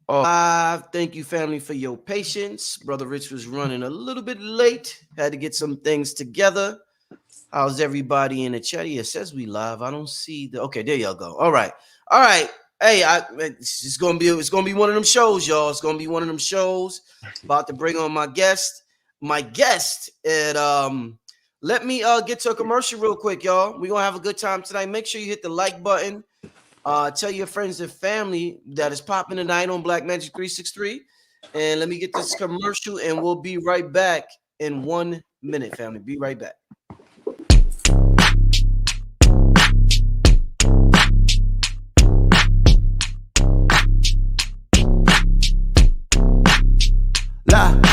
Thank you, family, for your patience. Brother Rich was running a little bit late. Had to get some things together. How's everybody in the chat? Yeah, it says we live. I don't see the. Okay, there y'all go. All right, all right. Hey, it's gonna be one of them shows, y'all. It's gonna be one of them shows. About to bring on my guest. My guest, and let me get to a commercial real quick, y'all. We're gonna have a good time tonight. Make sure you hit the like button. Tell your friends and family that is popping tonight on Black Magic 363. And let me get this commercial, and we'll be right back in 1 minute, family. Be right back.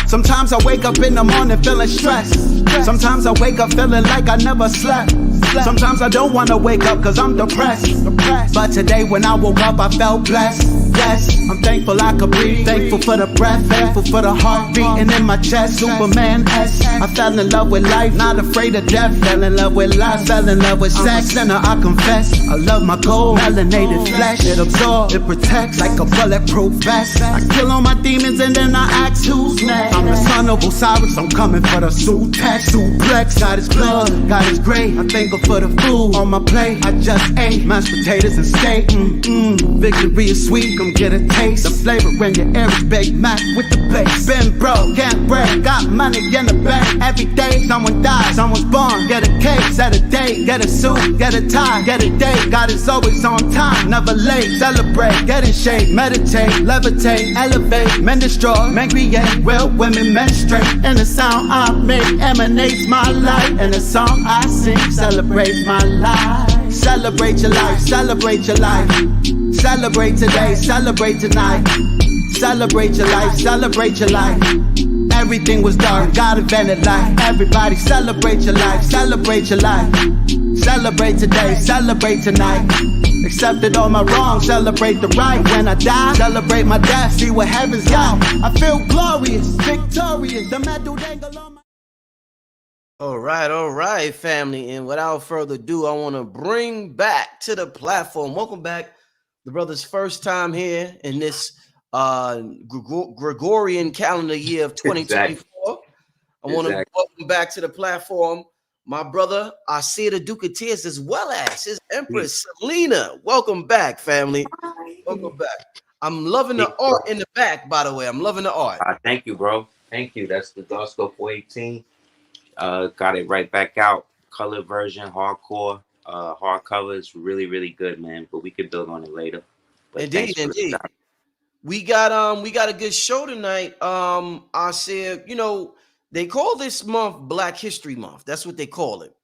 Sometimes I wake up in the morning feeling stressed. Sometimes I wake up feeling like I never slept. Sometimes I don't want to wake up cause I'm depressed. But today when I woke up I felt blessed. Yes, I'm thankful I could breathe. Thankful for the breath, thankful for the heart beating in my chest. Superman S. I fell in love with life, not afraid of death. Fell in love with life, fell in love with sex. And I confess, I love my cold melanated flesh. It absorbs, it protects like a bulletproof vest. I kill all my demons and then I ask who's next. I'm the son of Osiris, I'm coming for the suit tech. Suplex, God is blood, God is great. I thank her for the food on my plate. I just ate mashed potatoes and steak. Victory is sweet, come get a taste. The flavor in your air is Big Mac with the base. Been broke, can't break, got money in the bank. Every day someone dies, someone's born. Get a cake, set a date, get a suit, get a tie, get a date. God is always on time, never late. Celebrate, get in shape, meditate, levitate, elevate. Men destroy, men create, real women menstruate. And the sound I make emanates my light. And the song I sing celebrates my life. Celebrate your life, celebrate your life. Celebrate today, celebrate tonight. Celebrate your life, celebrate your life. Everything was dark, God invented light. Everybody celebrate your life, celebrate your life. Celebrate today, celebrate tonight. Accepted all my wrongs, celebrate the right. When I die, celebrate my death, see what heaven's got. I feel glorious, victorious. The medal dangle on my... All right, family. And without further ado, I want to bring back to the platform. Welcome back, the brother's first time here in this Gregorian calendar year of 2024. Exactly. I want to welcome back to the platform my brother Aseer the Duke of Tears, as well as his Empress Selena. Welcome back, family. Welcome back. I'm loving the art in the back, by the way. I'm loving the art. Thank you, bro. Thank you. That's the Darsco 418. Got it right back out. Color version, hardcore, hardcover. It's really, really good, man. But we could build on it later. But indeed. We got a good show tonight. I said, they call this month Black History Month. That's what they call it.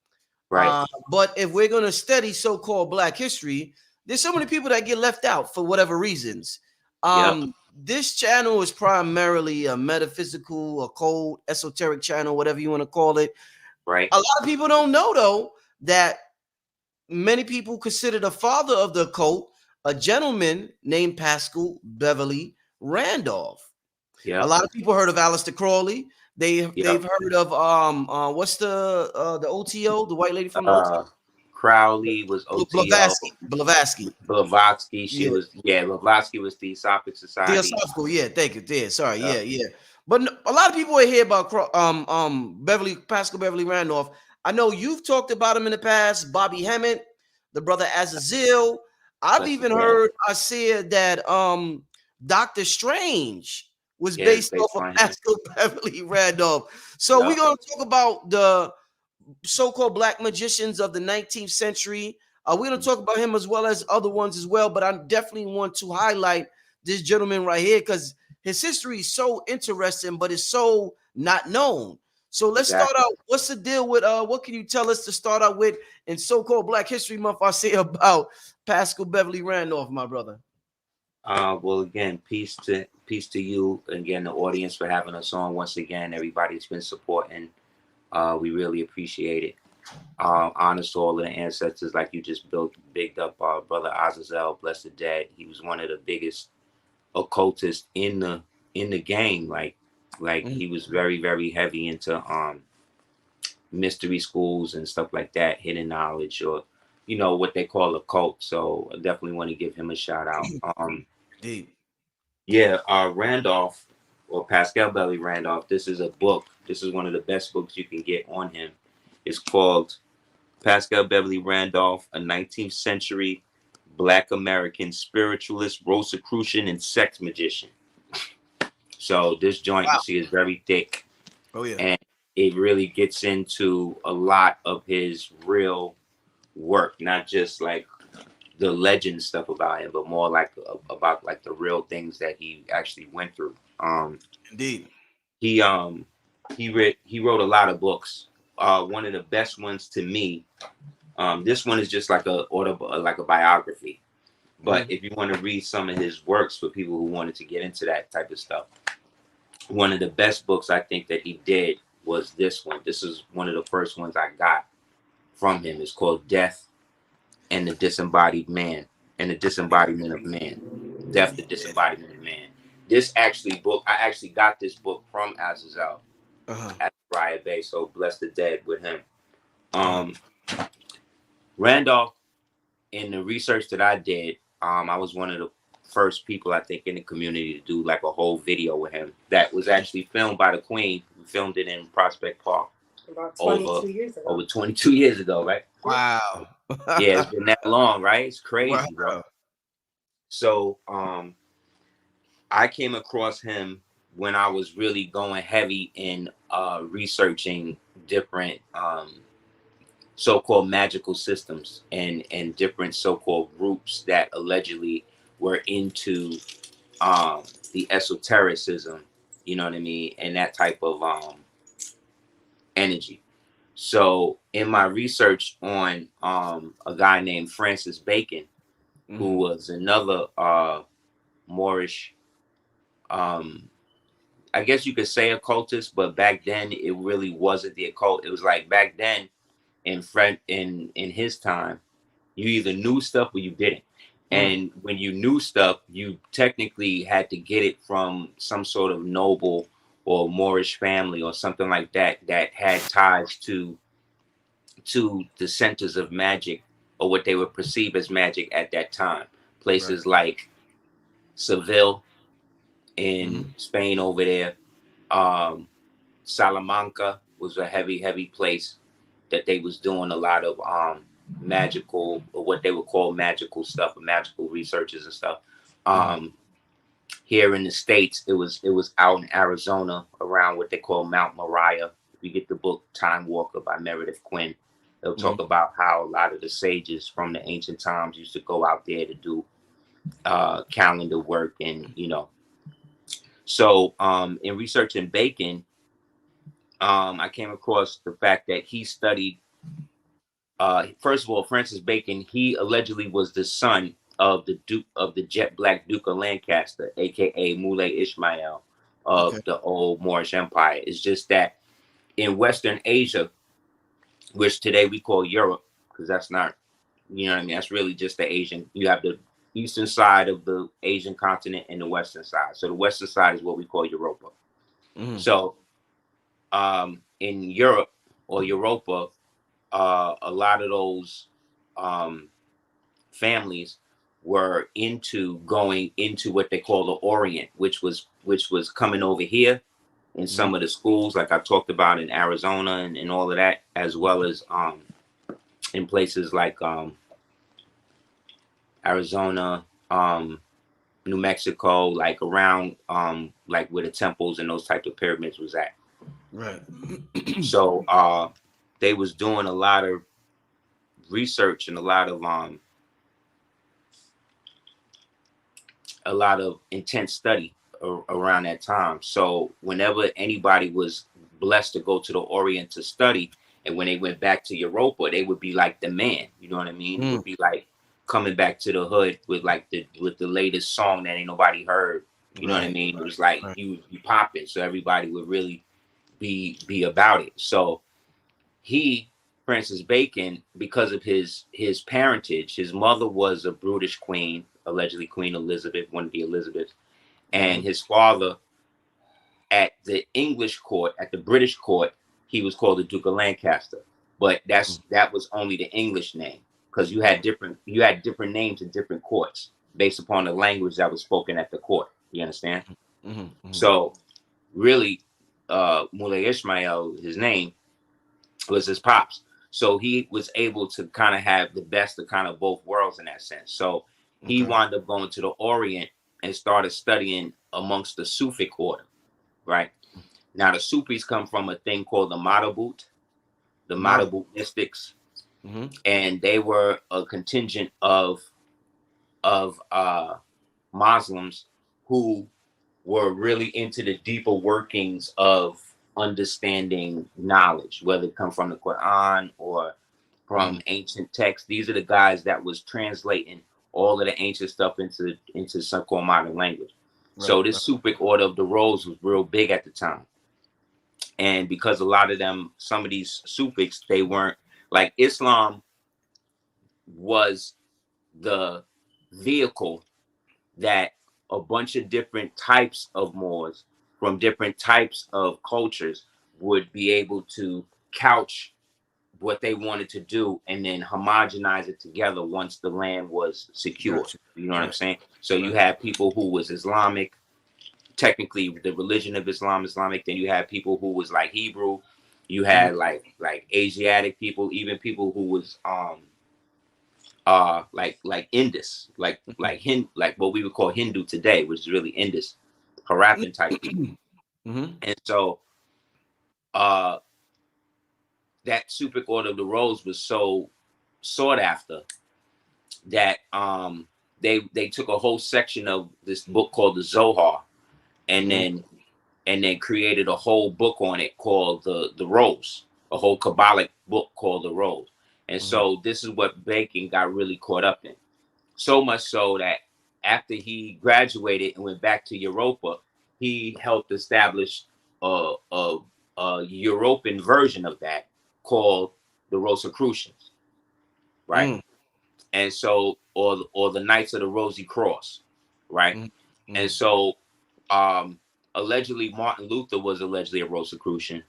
Right. But if we're gonna study so-called Black history, there's so many people that get left out for whatever reasons. This channel is primarily a metaphysical, occult, esoteric channel, whatever you want to call it. Right. A lot of people don't know, though, that many people consider the father of the occult a gentleman named Paschal Beverly Randolph. A lot of people heard of Aleister Crowley. They've heard of what's the OTO, the white lady from the OTO? Crowley was OTO. Blavatsky. Blavatsky was Theosophic Society. Theosophical, thank you. Yeah, sorry, yeah. But a lot of people are here about Paschal Beverly Randolph. I know you've talked about him in the past. Bobby Hemmett, the brother Azazel. I've even heard Aseer that Dr. Strange was based off of Paschal Beverly Randolph. So we're going to talk about the so-called black magicians of the 19th century. We're going to talk about him as well as other ones as well, but I definitely want to highlight this gentleman right here because his history is so interesting, but it's so not known. So let's start out. What's the deal with what can you tell us to start out with in so-called Black History Month? I say about Paschal Beverly Randolph, my brother. Well, again, peace to you again, the audience, for having us on once again. Everybody's been supporting. We really appreciate it. Honest to all of the ancestors, like you just bigged up brother Azazel, bless the dead. He was one of the biggest occultists in the game. Like he was very, very heavy into mystery schools and stuff like that, hidden knowledge, or what they call occult. So I definitely want to give him a shout out. Yeah, Randolph, or Pascal Beverly Randolph. This is a book. This is one of the best books you can get on him. It's called Pascal Beverly Randolph, a 19th century Black American spiritualist, Rosicrucian, and sex magician. So this joint, you see, is very thick. Oh yeah. And it really gets into a lot of his real work, not just like the legend stuff about him, but more like about like the real things that he actually went through. Indeed. He wrote a lot of books. One of the best ones to me, this one is just like a biography. But if you want to read some of his works for people who wanted to get into that type of stuff, one of the best books I think that he did was this one. This is one of the first ones I got from him. It's called Death and the Disembodied Man, and the Disembodiment of Man. Death, the Disembodiment of Man. This I actually got this book from Aseer at Riot Bay, so bless the dead with him. Randolph, in the research that I did, I was one of the first people, I think, in the community to do like a whole video with him that was actually filmed by the Queen. We filmed it in Prospect Park about 22 years ago. Over 22 years ago, right? Wow. Yeah, it's been that long, right? It's crazy, bro. So I came across him when I was really going heavy in researching different so-called magical systems and different so-called groups that allegedly were into the esotericism, you know what I mean, and that type of energy. So in my research on a guy named Francis Bacon, who was another Moorish, I guess you could say occultist, but back then it really wasn't the occult. It was like back then in his time, you either knew stuff or you didn't. And when you knew stuff, you technically had to get it from some sort of noble or Moorish family or something like that that had ties to the centers of magic, or what they would perceive as magic at that time. Places like Seville in Spain over there. Salamanca was a heavy place that they was doing a lot of magical, or what they would call magical stuff, or magical researches and stuff. Here in the States, it was out in Arizona around what they call Mount Moriah. If you get the book Time Walker by Meredith Quinn, they'll talk about how a lot of the sages from the ancient times used to go out there to do calendar work, and so in researching Bacon, I came across the fact that he studied, first of all, Francis Bacon. He allegedly was the son of the jet black Duke of Lancaster, aka Moulay Ismail of the old Moorish Empire. It's just that in Western Asia, which today we call Europe, because that's not, that's really just the Asian. You have the eastern side of the Asian continent and the western side. So the western side is what we call Europa. So in Europe or Europa, a lot of those families were into going into what they call the Orient, which was coming over here in some of the schools, like I talked about in Arizona and all of that, as well as in places like Arizona, New Mexico, like around like where the temples and those types of pyramids was at. Right. So they was doing a lot of research and a lot of intense study around that time. So whenever anybody was blessed to go to the Orient to study, and when they went back to Europa, they would be like the man. You know what I mean? It would be like coming back to the hood with like the latest song that ain't nobody heard. You know what I mean? It was like you popping, so everybody would really be about it. So Francis Bacon, because of his parentage, his mother was a British queen, allegedly Queen Elizabeth, one of the Elizabeths, and his father at the English court, at the British court, he was called the Duke of Lancaster, but that was only the English name, because you had different names in different courts based upon the language that was spoken at the court. You understand? Mm-hmm. So really, Muley Ishmael, his name was his pops. So he was able to kind of have the best of kind of both worlds in that sense. So he wound up going to the Orient and started studying amongst the Sufic order, right? Now the Sufis come from a thing called the Madabut mystics, and they were a contingent of Muslims who were really into the deeper workings of understanding knowledge, whether it come from the Quran or from ancient texts. These are the guys that was translating all of the ancient stuff into some called modern language. So this Sufic order of the Rose was real big at the time. And because a lot of them, some of these Sufics, they weren't like Islam was the vehicle that a bunch of different types of Moors from different types of cultures would be able to couch what they wanted to do and then homogenize it together once the land was secure. You know what I'm saying? So you had people who was Islamic, technically the religion of Islam, Islamic. Then you had people who was like Hebrew. You had like Asiatic people, even people who was like Indus, like what we would call Hindu today, which is really Indus, Harappan type people. And so that Sufic order of the Rose was so sought after that they took a whole section of this book called the Zohar and then created a whole book on it called the Rose, a whole Kabbalic book called the Rose. And so this is what Bacon got really caught up in. So much so that after he graduated and went back to Europa, he helped establish a European version of that called the Rosicrucians, right? And so, or the Knights of the Rosy Cross, right? And so, allegedly Martin Luther was allegedly a Rosicrucian,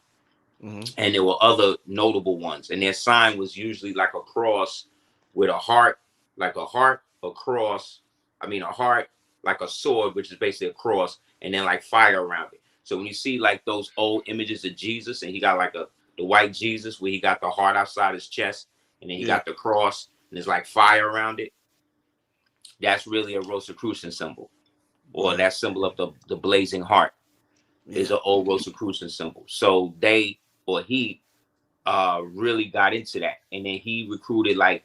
and there were other notable ones, and their sign was usually like a cross with a heart, a cross. I mean, a heart like a sword, which is basically a cross, and then like fire around it. So when you see like those old images of Jesus, and he got like the white Jesus where he got the heart outside his chest, and then he got the cross, and there's like fire around it. That's really a Rosicrucian symbol, or that symbol of the blazing heart is an old Rosicrucian symbol. So he really got into that, and then he recruited like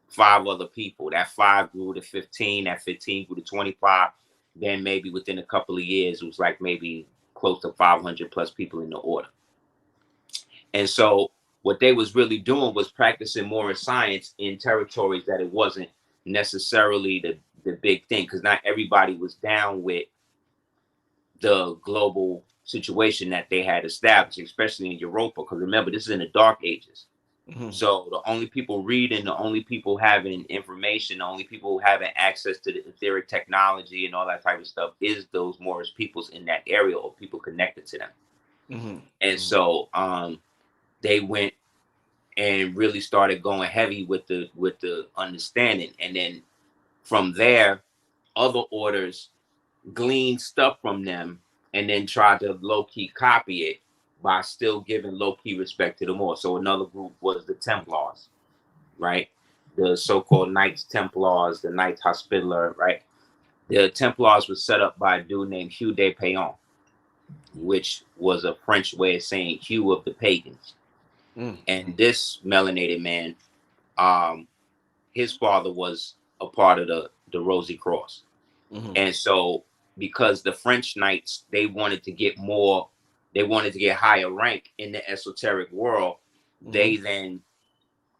5 other people. That 5 grew to 15. That 15 grew to 25. Then maybe within a couple of years, it was like maybe close to 500 plus people in the order. And so what they was really doing was practicing more science in territories that it wasn't necessarily the big thing, because not everybody was down with the global situation that they had established, especially in Europa. Because remember, this is in the Dark Ages. So the only people reading, the only people having information, the only people having access to the etheric technology and all that type of stuff is those Moorish peoples in that area, or people connected to them. And so they went and really started going heavy with the understanding, and then from there, other orders gleaned stuff from them and then tried to low-key copy it by still giving low-key respect to the Moors. So another group was the Templars, right? The so-called Knights Templars, the Knights Hospitaller, right? The Templars was set up by a dude named Hugh de Payon, which was a French way of saying Hugh of the Pagans. And this melanated man, his father was a part of the Rosy Cross. And so because the French knights, they wanted to get higher rank in the esoteric world, they then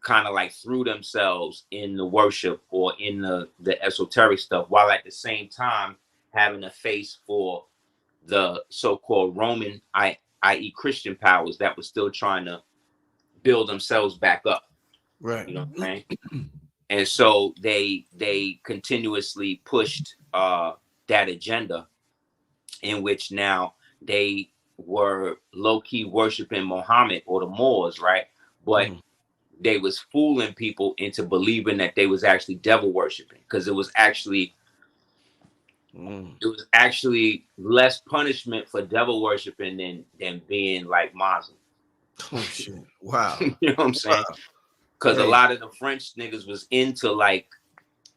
kind of like threw themselves in the worship or in the esoteric stuff, while at the same time having a face for the so-called Roman, i.e. Christian powers that were still trying to build themselves back up. Right. You know what I'm saying? And so they continuously pushed that agenda, in which now they were low-key worshiping Muhammad or the Moors, right? But they was fooling people into believing that they was actually devil worshiping, because it was actually It was actually less punishment for devil worshiping than being like Muslim. Oh shit! Wow. You know what I'm saying? Because a lot of the French niggas was into like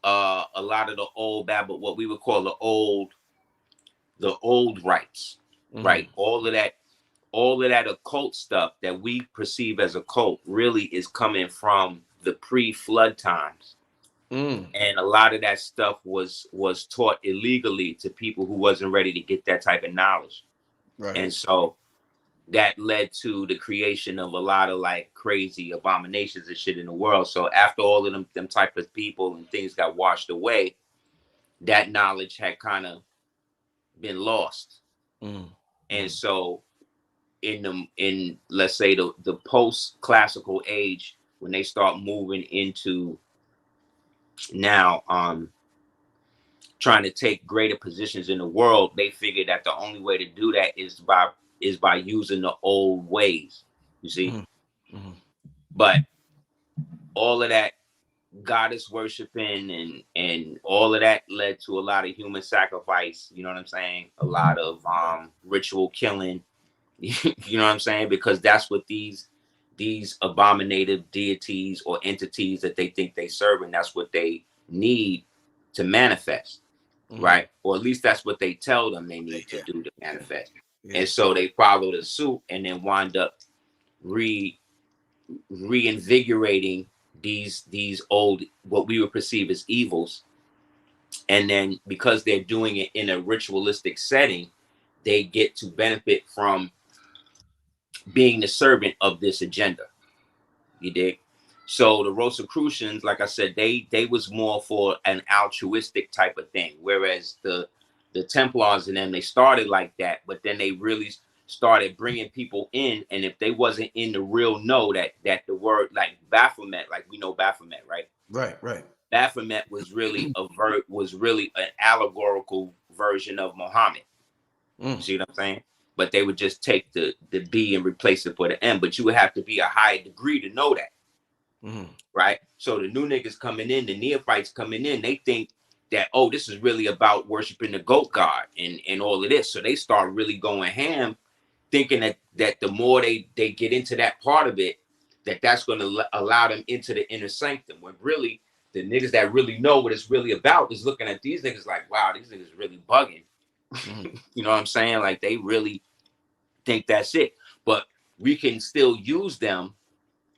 a lot of the old Babel, what we would call the old rites, right? All of that occult stuff that we perceive as occult really is coming from the pre-flood times. And a lot of that stuff was taught illegally to people who wasn't ready to get that type of knowledge. Right. And so that led to the creation of a lot of like crazy abominations and shit in the world. So after all of them type of people and things got washed away, that knowledge had kind of been lost. And so in let's say the post-classical age, when they start moving into now trying to take greater positions in the world, they figured that the only way to do that is by using the old ways, you see. But all of that goddess worshiping and all of that led to a lot of human sacrifice, you know what I'm saying, a lot of ritual killing, you know what I'm saying, because that's what these abominative deities or entities that they think they serve, and that's what they need to manifest, right? Or at least that's what they tell them they need to do to manifest. And so they follow the suit and then wind up reinvigorating these old, what we would perceive as evils. And then because they're doing it in a ritualistic setting, they get to benefit from being the servant of this agenda. You dig? So the Rosicrucians, like I said, they was more for an altruistic type of thing, whereas the Templars and them, they started like that, but then they really started bringing people in, and if they wasn't in the real know that the word like Baphomet, like we know Baphomet, right? Right. Baphomet was really an allegorical version of Muhammad. See what I'm saying? But they would just take the B and replace it for the M. But you would have to be a high degree to know that. Right? So the new niggas coming in, the neophytes coming in, they think that, oh, this is really about worshiping the goat god and all of this. So they start really going ham, thinking that the more they get into that part of it, that's going to allow them into the inner sanctum. When really, the niggas that really know what it's really about is looking at these niggas like, wow, these niggas really bugging. You know what I'm saying? Like they really think that's it. But we can still use them,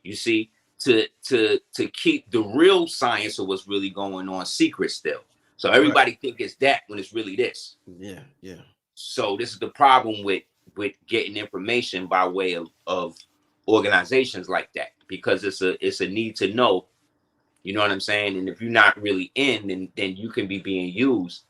you see, to keep the real science of what's really going on secret still. So everybody think it's that when it's really this. Yeah. So this is the problem with getting information by way of organizations like that, because it's a need to know, you know what I'm saying? And if you're not really in, then you can be being used,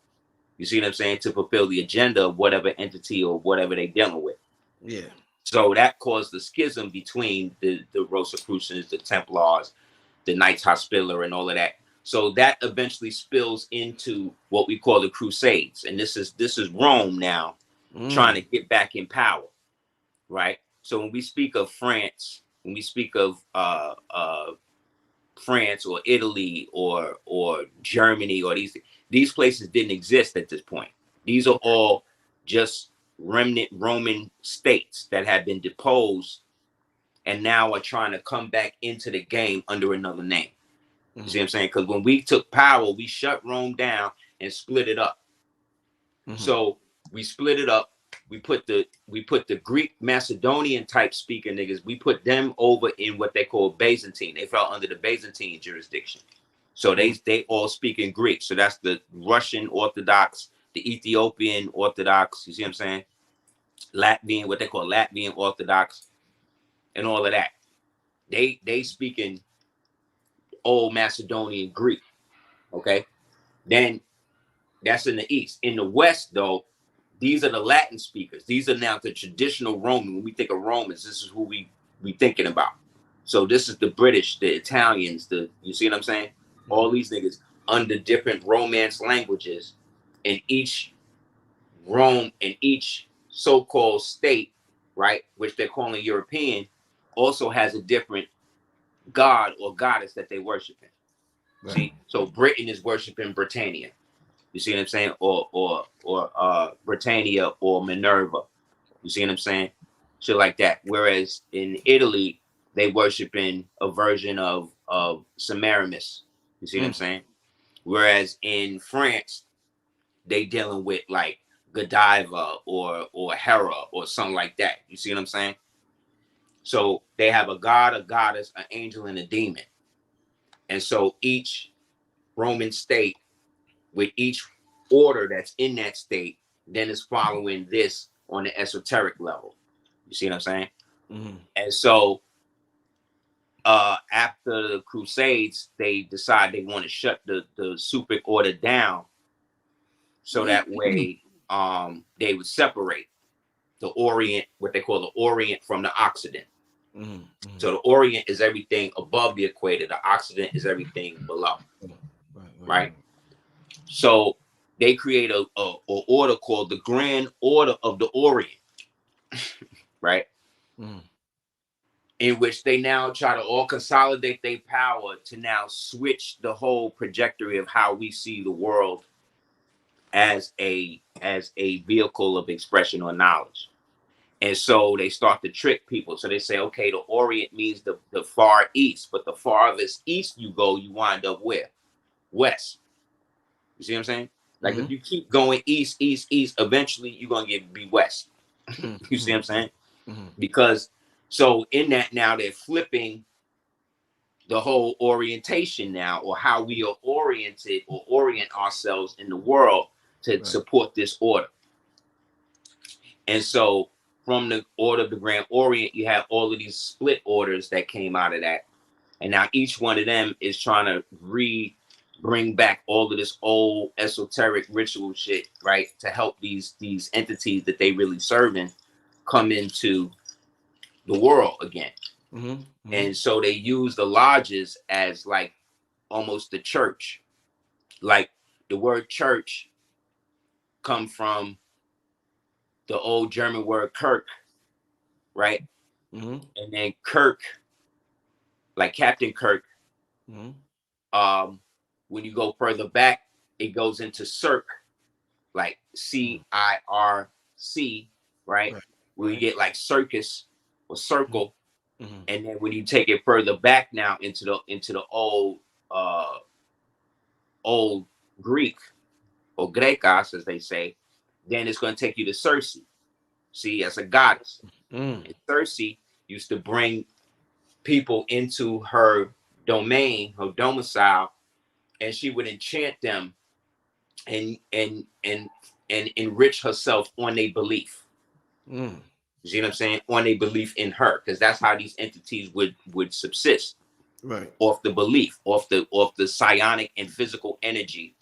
you see what I'm saying, to fulfill the agenda of whatever entity or whatever they're dealing with. Yeah. So that caused the schism between the Rosicrucians, the Templars, the Knights Hospitaller, and all of that. So that eventually spills into what we call the Crusades, and this is Rome now trying to get back in power, right? So when we speak of France, when we speak of France or Italy or Germany or these places didn't exist at this point. These are all just remnant Roman states that have been deposed and now are trying to come back into the game under another name. You see what I'm saying? Because when we took power, we shut Rome down and split it up. So we split it up. We put the Greek Macedonian type speaker niggas, we put them over in what they call Byzantine. They fell under the Byzantine jurisdiction. So they all speak in Greek. So that's the Russian Orthodox, the Ethiopian Orthodox, you see what I'm saying? Latvian, what they call Latvian Orthodox, and all of that. They speak in Old Macedonian Greek. Okay. Then that's in the East. In the West, though, these are the Latin speakers. These are now the traditional Roman. When we think of Romans, this is who we thinking about. So this is the British, the Italians, you see what I'm saying? All these niggas under different Romance languages, in each Rome, in each so-called state, right, which they're calling European, also has a different god or goddess that they worship in. Right. See, so Britain is worshiping Britannia, You see what I'm saying? Or Britannia or Minerva. You see what I'm saying? Shit like that. Whereas in Italy, they worshiping a version of Semiramis. You see what I'm saying? Whereas in France, they dealing with like Godiva or Hera or something like that. You see what I'm saying? So they have a god, a goddess, an angel, and a demon. And so each Roman state, with each order that's in that state, then is following this on the esoteric level. You see what I'm saying? And so after the Crusades, they decide they want to shut the Sufic order down, so that way they would separate the Orient, what they call the Orient, from the Occident. So the Orient is everything above the equator. The Occident is everything below. Right? So they create a order called the Grand Order of the Orient. Right? In which they now try to all consolidate their power to now switch the whole trajectory of how we see the world as a vehicle of expression or knowledge. And so they start to trick people. So they say, okay, the Orient means the far east, but the farthest east you go, you wind up where? West. You see what I'm saying? Like if you keep going east, eventually you're going to be west. You see what I'm saying? Because so in that now they're flipping the whole orientation now, or how we are oriented or orient ourselves in the world to support this order. And so from the order of the Grand Orient, you have all of these split orders that came out of that. And now each one of them is trying to bring back all of this old esoteric ritual shit, right? To help these entities that they really serving come into the world again. And so they use the lodges as like almost the church. Like the word church come from the old German word Kirk, right? And then Kirk, like Captain Kirk, when you go further back, it goes into Cirque, like CIRC, right? Where you get like circus or circle. And then when you take it further back now into the old Greek or Grecas, as they say, then it's going to take you to Circe, see, as a goddess. And Circe used to bring people into her domain, her domicile, and she would enchant them and enrich herself on their belief. You see what I'm saying? On their belief in her, because that's how these entities would subsist, right? Off the belief, off the psionic and physical energy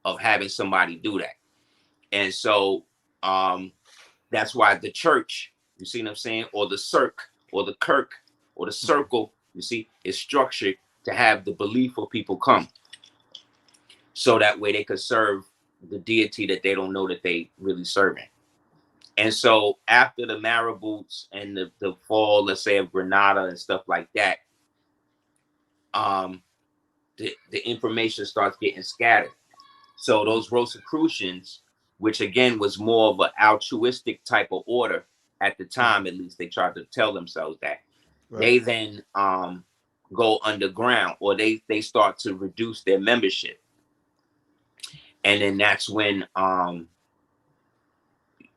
of having somebody do that. And so that's why the church, you see what I'm saying, or the cirque, or the Kirk, or the circle, you see, is structured to have the belief of people come, so that way they could serve the deity that they don't know that they really serving. And so after the marabouts and the fall, let's say, of Granada and stuff like that, the information starts getting scattered. So those Rosicrucians, which again was more of an altruistic type of order at the time, at least they tried to tell themselves that, they then go underground, or they start to reduce their membership. And then that's when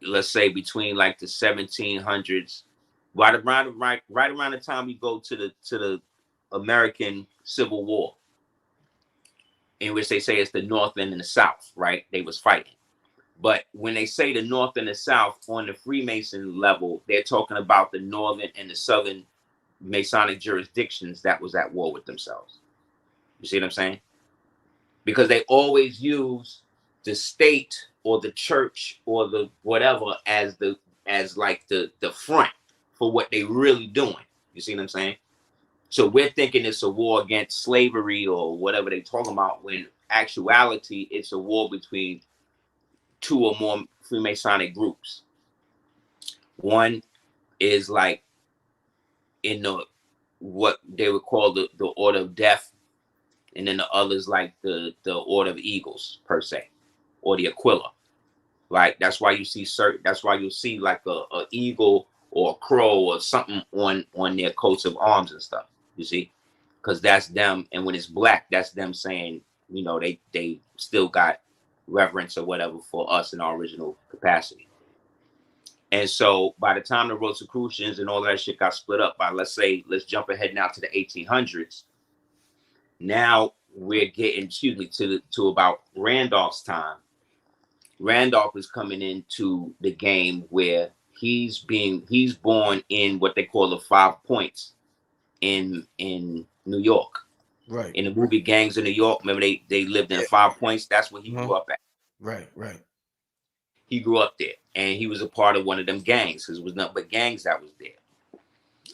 let's say between like the 1700s, right around the time we go to the American Civil War, in which they say it's the North and the South, right? They was fighting. But when they say the North and the South on the Freemason level, they're talking about the Northern and the Southern Masonic jurisdictions that was at war with themselves. You see what I'm saying? Because they always use the state or the church or the whatever as like the front for what they really doing. You see what I'm saying? So we're thinking it's a war against slavery or whatever they talking about, when actuality it's a war between two or more Freemasonic groups. One is like in the what they would call the Order of Death, and then the others like the Order of Eagles per se. or the Aquila. Right? That's why you see that's why you'll see like a eagle or a crow or something on their coats of arms and stuff. You see, because that's them. And when it's black, that's them saying, you know, they still got reverence or whatever for us in our original capacity. And so by the time the Rosicrucians and all that shit got split up by, let's jump ahead now to the 1800s. Now we're getting, to about Randolph's time. Randolph is coming into the game where he's born in what they call the 5 Points in New York. Right. In the movie Gangs of New York, remember they lived in 5 Points? That's where he grew up at. Right. He grew up there, and he was a part of one of them gangs, because it was nothing but gangs that was there.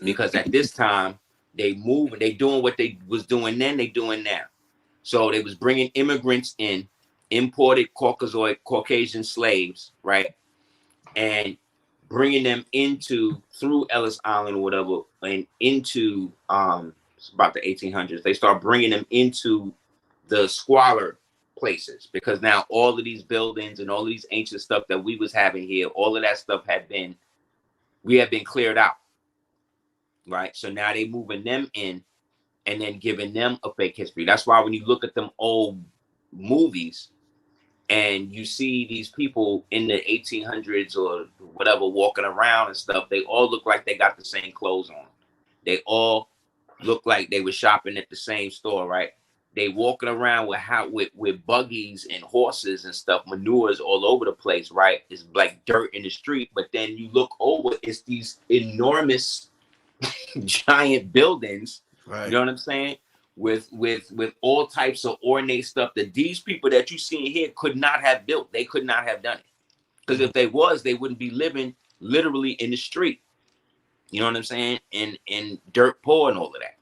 Because at this time, they moved, they doing what they was doing then, they doing now. So they was bringing immigrants in, imported Caucasian slaves, right? And bringing them through Ellis Island or whatever, and into, it's about the 1800s, they start bringing them into the squalor places, because now all of these buildings and all of these ancient stuff that we was having here, all of that stuff had been cleared out, right? So now they moving them in and then giving them a fake history. That's why when you look at them old movies and you see these people in the 1800s or whatever walking around and stuff, they all look like they got the same clothes on. They all look like they were shopping at the same store, right? They walking around with buggies and horses and stuff, manures all over the place, right? It's like dirt in the street, but then you look over, it's these enormous giant buildings, right? You know what I'm saying? With all types of ornate stuff that these people that you see here could not have built. They could not have done it. Because if they wouldn't be living literally in the street. You know what I'm saying? In dirt poor and all of that.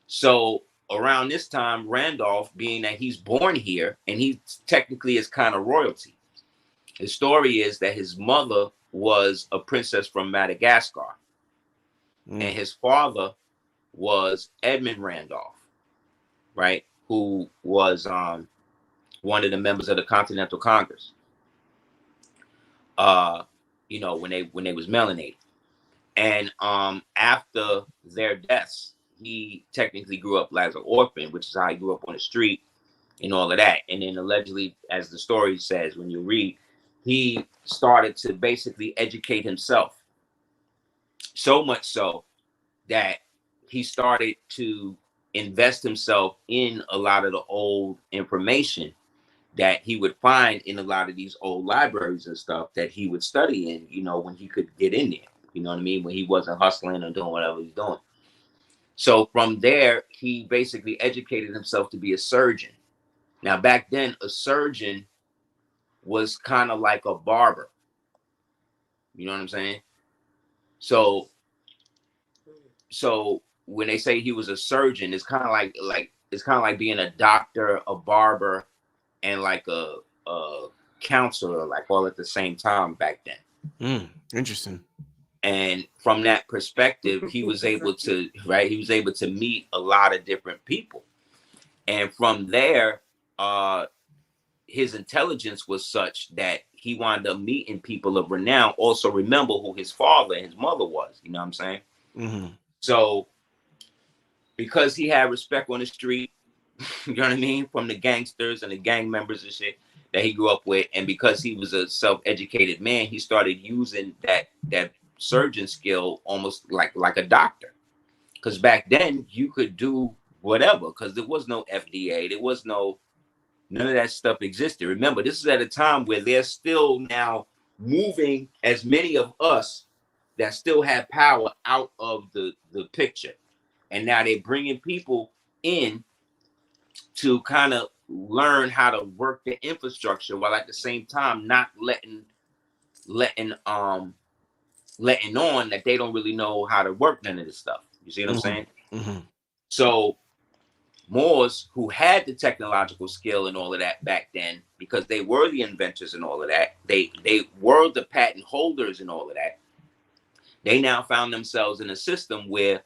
So around this time, Randolph, being that he's born here and he technically is kind of royalty. His story is that his mother was a princess from Madagascar. And his father was Edmund Randolph, right? Who was one of the members of the Continental Congress. You know, when they was melanated. And after their deaths, he technically grew up as an orphan, which is how he grew up on the street and all of that. And then allegedly, as the story says, when you read, he started to basically educate himself. So much so that he started to invest himself in a lot of the old information that he would find in a lot of these old libraries and stuff that he would study in, you know, when he could get in there. You know what I mean? When he wasn't hustling or doing whatever he's doing. So from there, he basically educated himself to be a surgeon. Now, back then, a surgeon was kind of like a barber. You know what I'm saying? So when they say he was a surgeon, it's kind of like being a doctor, a barber, and like a counselor, like all at the same time back then. Interesting. And from that perspective, he was able to, right? He was able to meet a lot of different people. And from there, his intelligence was such that he wound up meeting people of renown. Also remember who his father and his mother was. You know what I'm saying? Mm-hmm. So because he had respect on the street, you know what I mean? From the gangsters and the gang members and shit that he grew up with. And because he was a self-educated man, he started using that surgeon skill almost like a doctor, because back then you could do whatever, because there was no FDA, there was none of that stuff existed. Remember, this is at a time where they're still now moving as many of us that still have power out of the picture, and now they're bringing people in to kind of learn how to work the infrastructure, while at the same time not letting on that they don't really know how to work none of this stuff. You see what I'm saying? Mm-hmm. So Moors, who had the technological skill and all of that back then, because they were the inventors and all of that, they were the patent holders and all of that, they now found themselves in a system where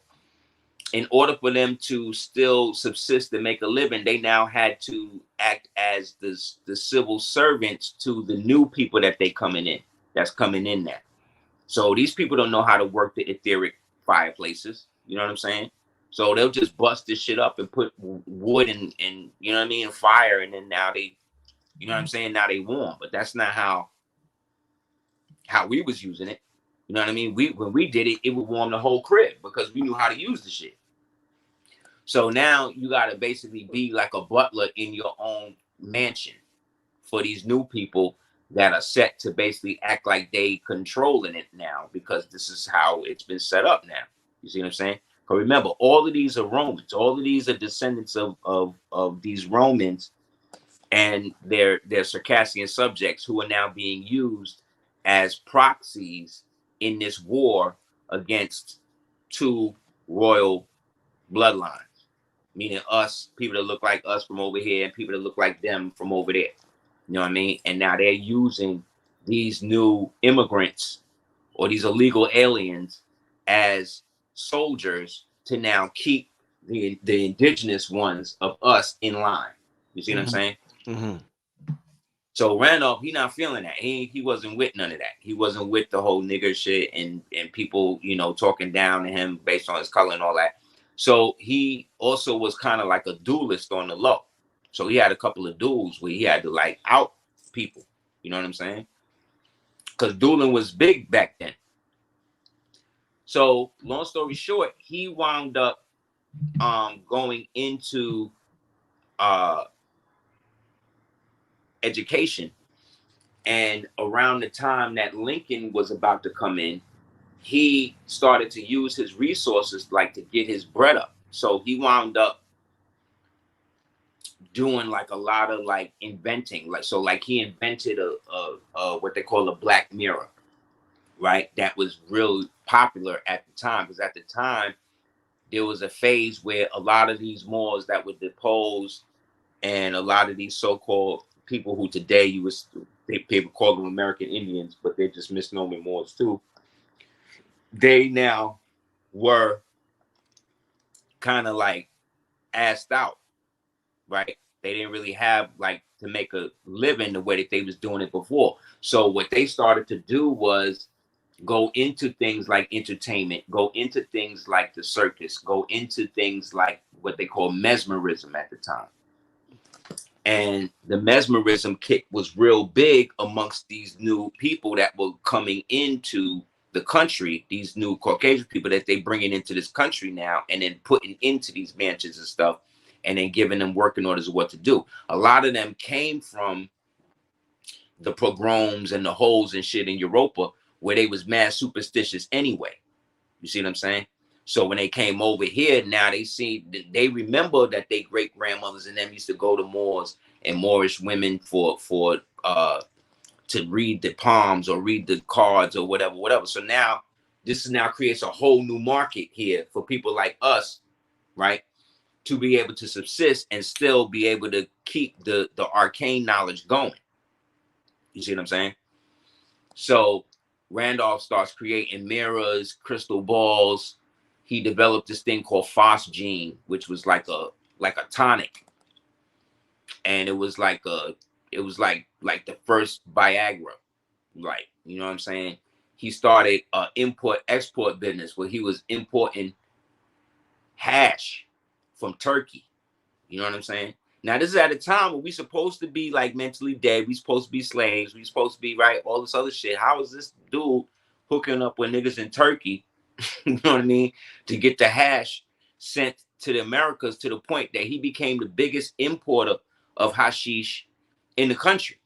in order for them to still subsist and make a living, they now had to act as the civil servants to the new people that's coming in now. So these people don't know how to work the etheric fireplaces. You know what I'm saying? So they'll just bust this shit up and put wood and you know what I mean, fire, and then now they, you know what I'm saying, now they warm. But that's not how we was using it. You know what I mean? When we did it, it would warm the whole crib because we knew how to use the shit. So now you got to basically be like a butler in your own mansion for these new people that are set to basically act like they controlling it now, because this is how it's been set up now. You see what I'm saying? But remember, all of these are Romans. All of these are descendants of these Romans and their Circassian subjects who are now being used as proxies in this war against two royal bloodlines. Meaning us, people that look like us from over here and people that look like them from over there. You know what I mean? And now they're using these new immigrants or these illegal aliens as soldiers to now keep the indigenous ones of us in line. You see what I'm saying? Mm-hmm. So Randolph, he not feeling that. He wasn't with none of that. He wasn't with the whole nigger shit and people, you know, talking down to him based on his color and all that. So he also was kind of like a duelist on the low. So he had a couple of duels where he had to like out people. You know what I'm saying? Because dueling was big back then. So long story short, he wound up going into education. And around the time that Lincoln was about to come in, he started to use his resources like to get his bread up. So he wound up doing like a lot of like inventing, like he invented a what they call a black mirror, right? That was real popular at the time, because at the time there was a phase where a lot of these Moors that were deposed and a lot of these so-called people who today people call them American Indians, but they're just misnomer Moors too. They now were kind of like assed out, right? They didn't really have like to make a living the way that they was doing it before. So what they started to do was go into things like entertainment, go into things like the circus, go into things like what they call mesmerism at the time. And the mesmerism kick was real big amongst these new people that were coming into the country, these new Caucasian people that they bringing into this country now and then putting into these mansions and stuff and then giving them working orders of what to do. A lot of them came from the pogroms and the holes and shit in Europa where they was mad superstitious anyway. You see what I'm saying? So when they came over here, now they remember that they great grandmothers and them used to go to Moors and Moorish women for to read the palms or read the cards or whatever. So now this now creates a whole new market here for people like us, right? To be able to subsist and still be able to keep the arcane knowledge going. You see what I'm saying? So Randolph starts creating mirrors, crystal balls. He developed this thing called phosgene, which was like a tonic. And it was like the first Viagra, right? You know what I'm saying? He started import-export business where he was importing hash from Turkey. You know what I'm saying? Now, this is at a time when we supposed to be like mentally dead. We supposed to be slaves. We supposed to be, right, all this other shit. How is this dude hooking up with niggas in Turkey, you know what I mean, to get the hash sent to the Americas to the point that he became the biggest importer of hashish in the country.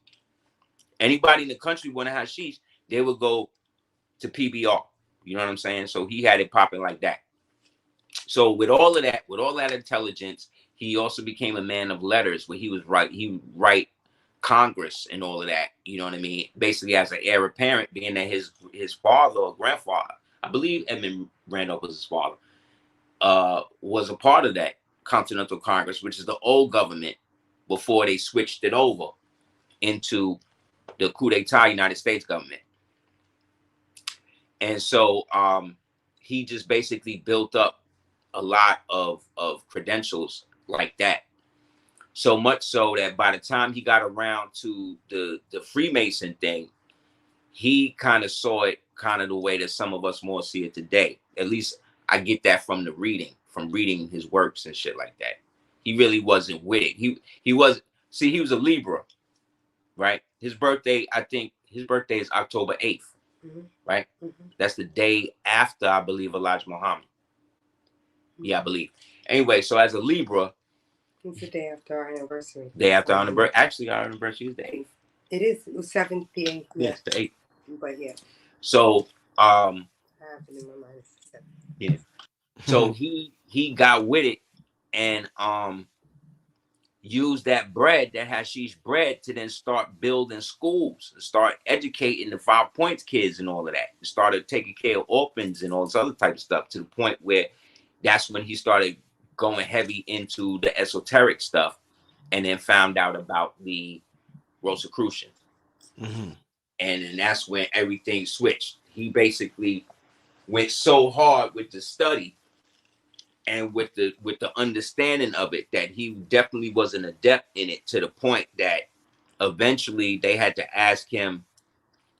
Anybody in the country wanted hashish, they would go to PBR. You know what I'm saying? So he had it popping like that. So with all of that, with all that intelligence, he also became a man of letters where he would write Congress and all of that. You know what I mean? Basically as an heir apparent, being that his father or grandfather, I believe Edmund Randolph was his father, was a part of that Continental Congress, which is the old government before they switched it over into the coup d'etat United States government. And so he just basically built up a lot of credentials like that. So much so that by the time he got around to the Freemason thing, he kind of saw it kind of the way that some of us more see it today. At least I get that from reading his works and shit like that. He really wasn't with it. He was a Libra, right? His birthday, I think his birthday is October 8th, right? That's the day after, I believe, Elijah Muhammad. Yeah, I believe. Anyway, so as a Libra, it's the day after our anniversary. Day after our anniversary. Actually, our anniversary is the 8th. It is. It was 7th, the 8th. Yes, the 8th. But yeah. So, I have it in my mind. It's 7th. Yeah. So he got with it and used that bread, that hashish bread, to then start building schools, start educating the 5 Points kids and all of that. Started taking care of orphans and all this other type of stuff, to the point where that's when he started going heavy into the esoteric stuff, and then found out about the Rosicrucians. And then that's when everything switched. He basically went so hard with the study and with the understanding of it that he definitely was an adept in it, to the point that eventually they had to ask him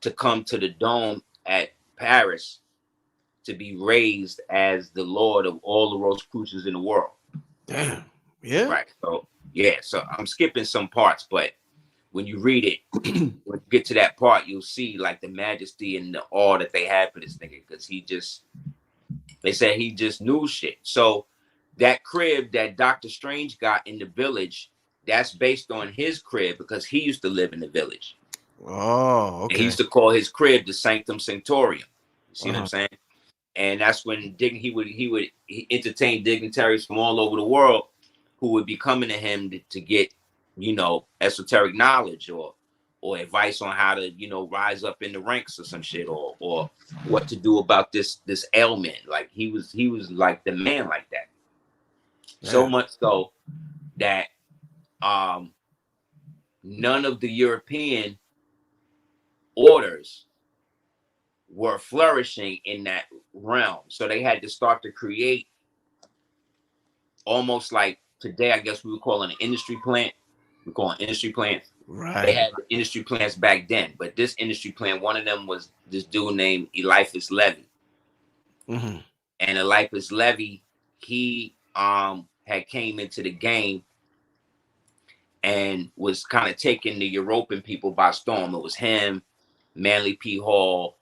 to come to the dome at Paris to be raised as the Lord of all the Rosicrucians in the world. Damn. Yeah. Right. So yeah. So I'm skipping some parts, but when you read it, when you get to that part, you'll see like the majesty and the awe that they had for this nigga, because they said he just knew shit. So that crib that Dr. Strange got in the village, that's based on his crib, because he used to live in the village. Oh, okay. And he used to call his crib the Sanctum Sanctorum. You see what I'm saying? And that's when he would entertain dignitaries from all over the world who would be coming to him to get, esoteric knowledge or advice on how to, rise up in the ranks or some shit, or what to do about this ailment. Like he was like the man like that. Yeah. So much so that none of the European orders were flourishing in that realm. So they had to start to create, almost like today, I guess we would call it an industry plant. We call it industry plants. Right. They had the industry plants back then, but this industry plant, one of them was this dude named Eliphas Levi. And Eliphas Levi, he had came into the game and was kind of taking the European people by storm. It was him, Manly P. Hall.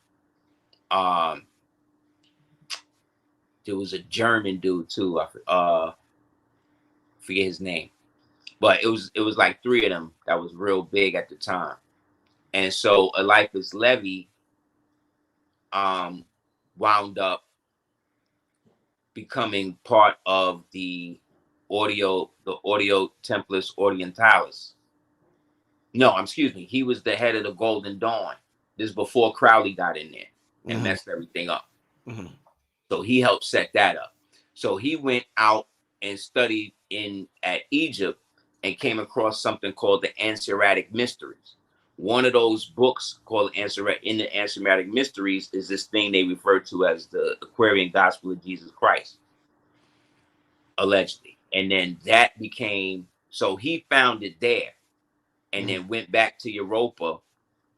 There was a German dude too. I forget his name, but it was like 3 of them that was real big at the time. And so Eliphas Levi wound up becoming part of the Templars Orientalis. No, excuse me. He was the head of the Golden Dawn. This is before Crowley got in there and messed everything up. So he helped set that up. So he went out and studied at Egypt and came across something called the Aseeritic Mysteries. One of those books called in the Aseeritic Mysteries is this thing they refer to as the Aquarian Gospel of Jesus Christ, allegedly. And then that became, so he found it there and then went back to Europa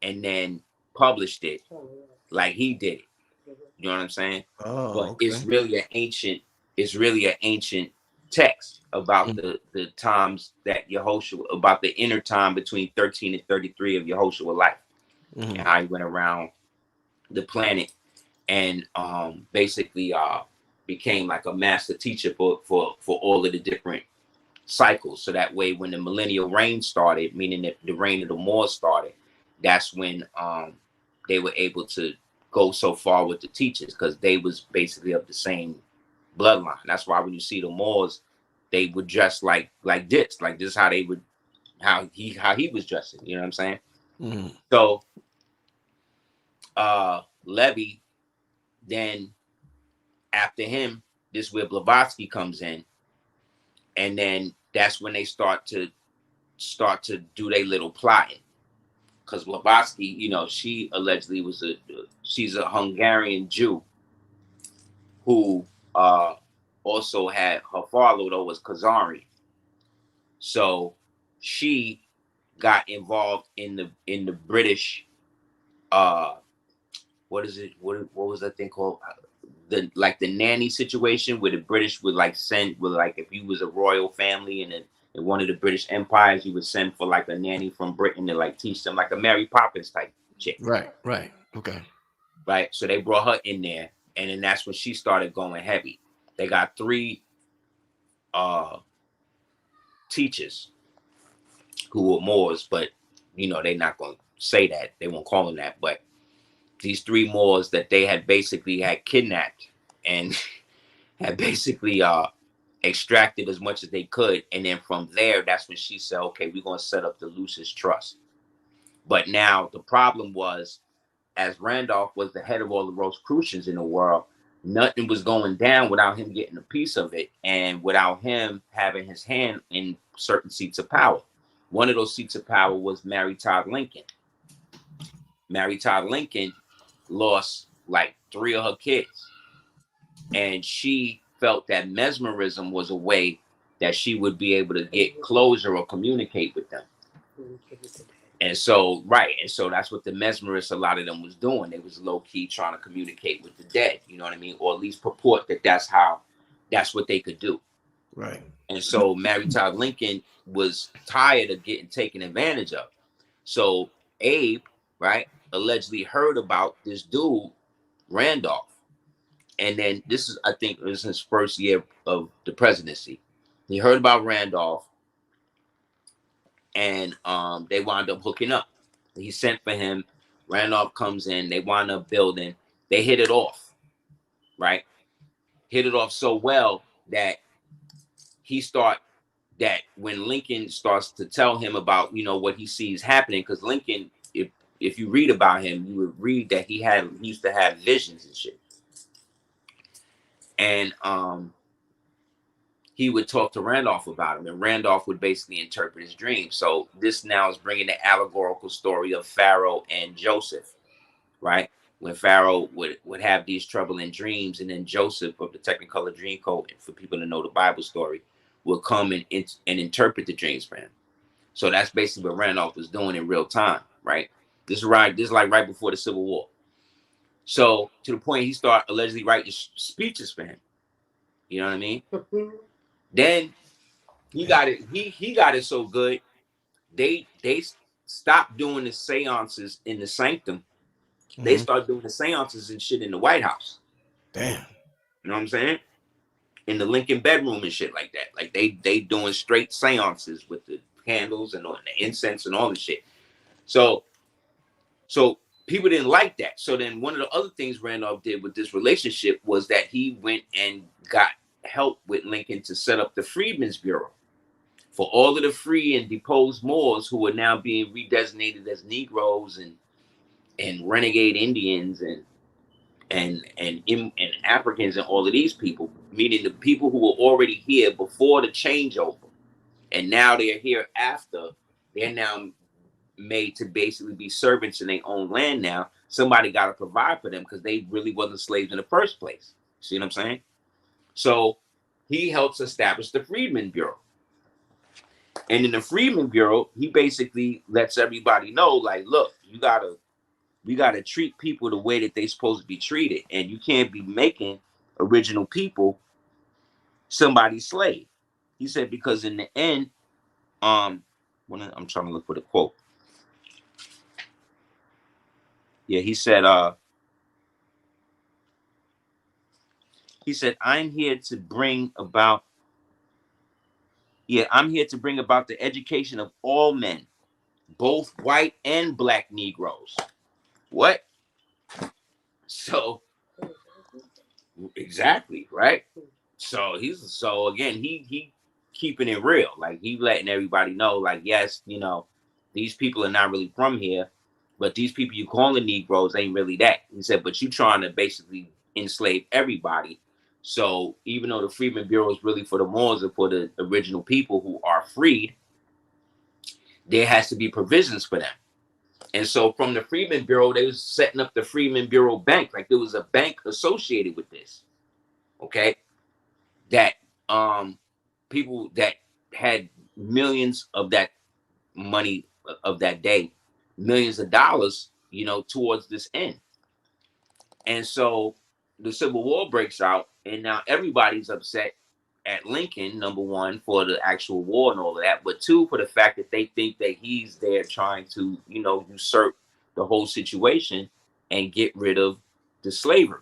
and then published it like he did it. You know what I'm saying? Oh, but okay. It's really an ancient text about the times that Yehoshua, about the inner time between 13 and 33 of Yehoshua's life, and how he went around the planet and basically became like a master teacher for all of the different cycles. So that way, when the millennial reign started, meaning that the reign of the Moors started, that's when they were able to go so far with the teachers, because they was basically of the same bloodline. That's why when you see the Moors, they would dress like this. Like this is how they would, how he was dressing. You know what I'm saying? So Levi, then after him, this where Blavatsky comes in, and then that's when they start to do their little plotting. Because Blavatsky, she allegedly she's a Hungarian Jew who also had her father though was Khazari. So she got involved in the British what is it? What was that thing called? The nanny situation where the British would like send if you was a royal family and in one of the British empires, you would send for like a nanny from Britain to like teach them like a Mary Poppins type chick. Right. Okay. Right. So they brought her in there, and then that's when she started going heavy. They got 3 teachers who were Moors, but they're not gonna say that. They won't call them that, but these 3 Moors that they had basically had kidnapped and had basically extracted as much as they could. And then from there, that's when she said, okay, we're going to set up the Lucis Trust. But now the problem was, as Randolph was the head of all the Rosicrucians in the world, nothing was going down without him getting a piece of it and without him having his hand in certain seats of power. One of those seats of power was Mary Todd Lincoln. Mary Todd Lincoln lost like 3 of her kids, and she felt that mesmerism was a way that she would be able to get closure or communicate with them. And so that's what the mesmerists, a lot of them was doing. They was low-key trying to communicate with the dead, you know what I mean, or at least purport that that's what they could do. Right. And so Mary Todd Lincoln was tired of getting taken advantage of. So Abe, right, allegedly heard about this dude, Randolph. And then this is, I think, this is his first year of the presidency. He heard about Randolph, and they wound up hooking up. He sent for him. Randolph comes in. They wind up building. They hit it off, right? Hit it off so well that that when Lincoln starts to tell him about, what he sees happening, because Lincoln, if you read about him, you would read that he used to have visions and shit. And he would talk to Randolph about him, and Randolph would basically interpret his dreams. So this now is bringing the allegorical story of Pharaoh and Joseph, right? When Pharaoh would have these troubling dreams, and then Joseph of the Technicolor Dreamcoat, for people to know the Bible story, would come and interpret the dreams for him. So that's basically what Randolph was doing in real time, right? This is like right before the Civil War. So to the point he started allegedly writing speeches for him. You know what I mean? Then he got it. He got it so good. They stopped doing the seances in the sanctum. Mm-hmm. They started doing the seances and shit in the White House. Damn. You know what I'm saying? In the Lincoln bedroom and shit like that. Like they doing straight seances with the candles and all the incense and all the shit. So people didn't like that. So then one of the other things Randolph did with this relationship was that he went and got help with Lincoln to set up the Freedmen's Bureau for all of the free and deposed Moors who are now being redesignated as Negroes and renegade Indians and Africans and all of these people, meaning the people who were already here before the changeover, and now they're here after. They're now made to basically be servants in their own land now. Somebody got to provide for them because they really wasn't slaves in the first place. See what I'm saying? So he helps establish the Freedmen Bureau. And in the Freedmen Bureau, he basically lets everybody know, like, look, we gotta treat people the way that they're supposed to be treated. And you can't be making original people somebody's slave. He said, because in the end, I'm trying to look for the quote. Yeah, he said, I'm here to bring about the education of all men, both white and black Negroes. What? So, exactly, right? So he keeping it real. Like, he letting everybody know, like, yes, these people are not really from here, but these people you calling Negroes ain't really that. He said, but you trying to basically enslave everybody. So even though the Freedmen Bureau is really for the Moors and for the original people who are freed, there has to be provisions for them. And so from the Freedmen Bureau, they was setting up the Freedmen Bureau Bank. Like, there was a bank associated with this. Okay. that people that had millions of that money of that day, millions of dollars, you know, towards this end. And so the Civil War breaks out, and now everybody's upset at Lincoln, number one, for the actual war and all of that, but two, for the fact that they think that he's there trying to, you know, usurp the whole situation and get rid of the slavery.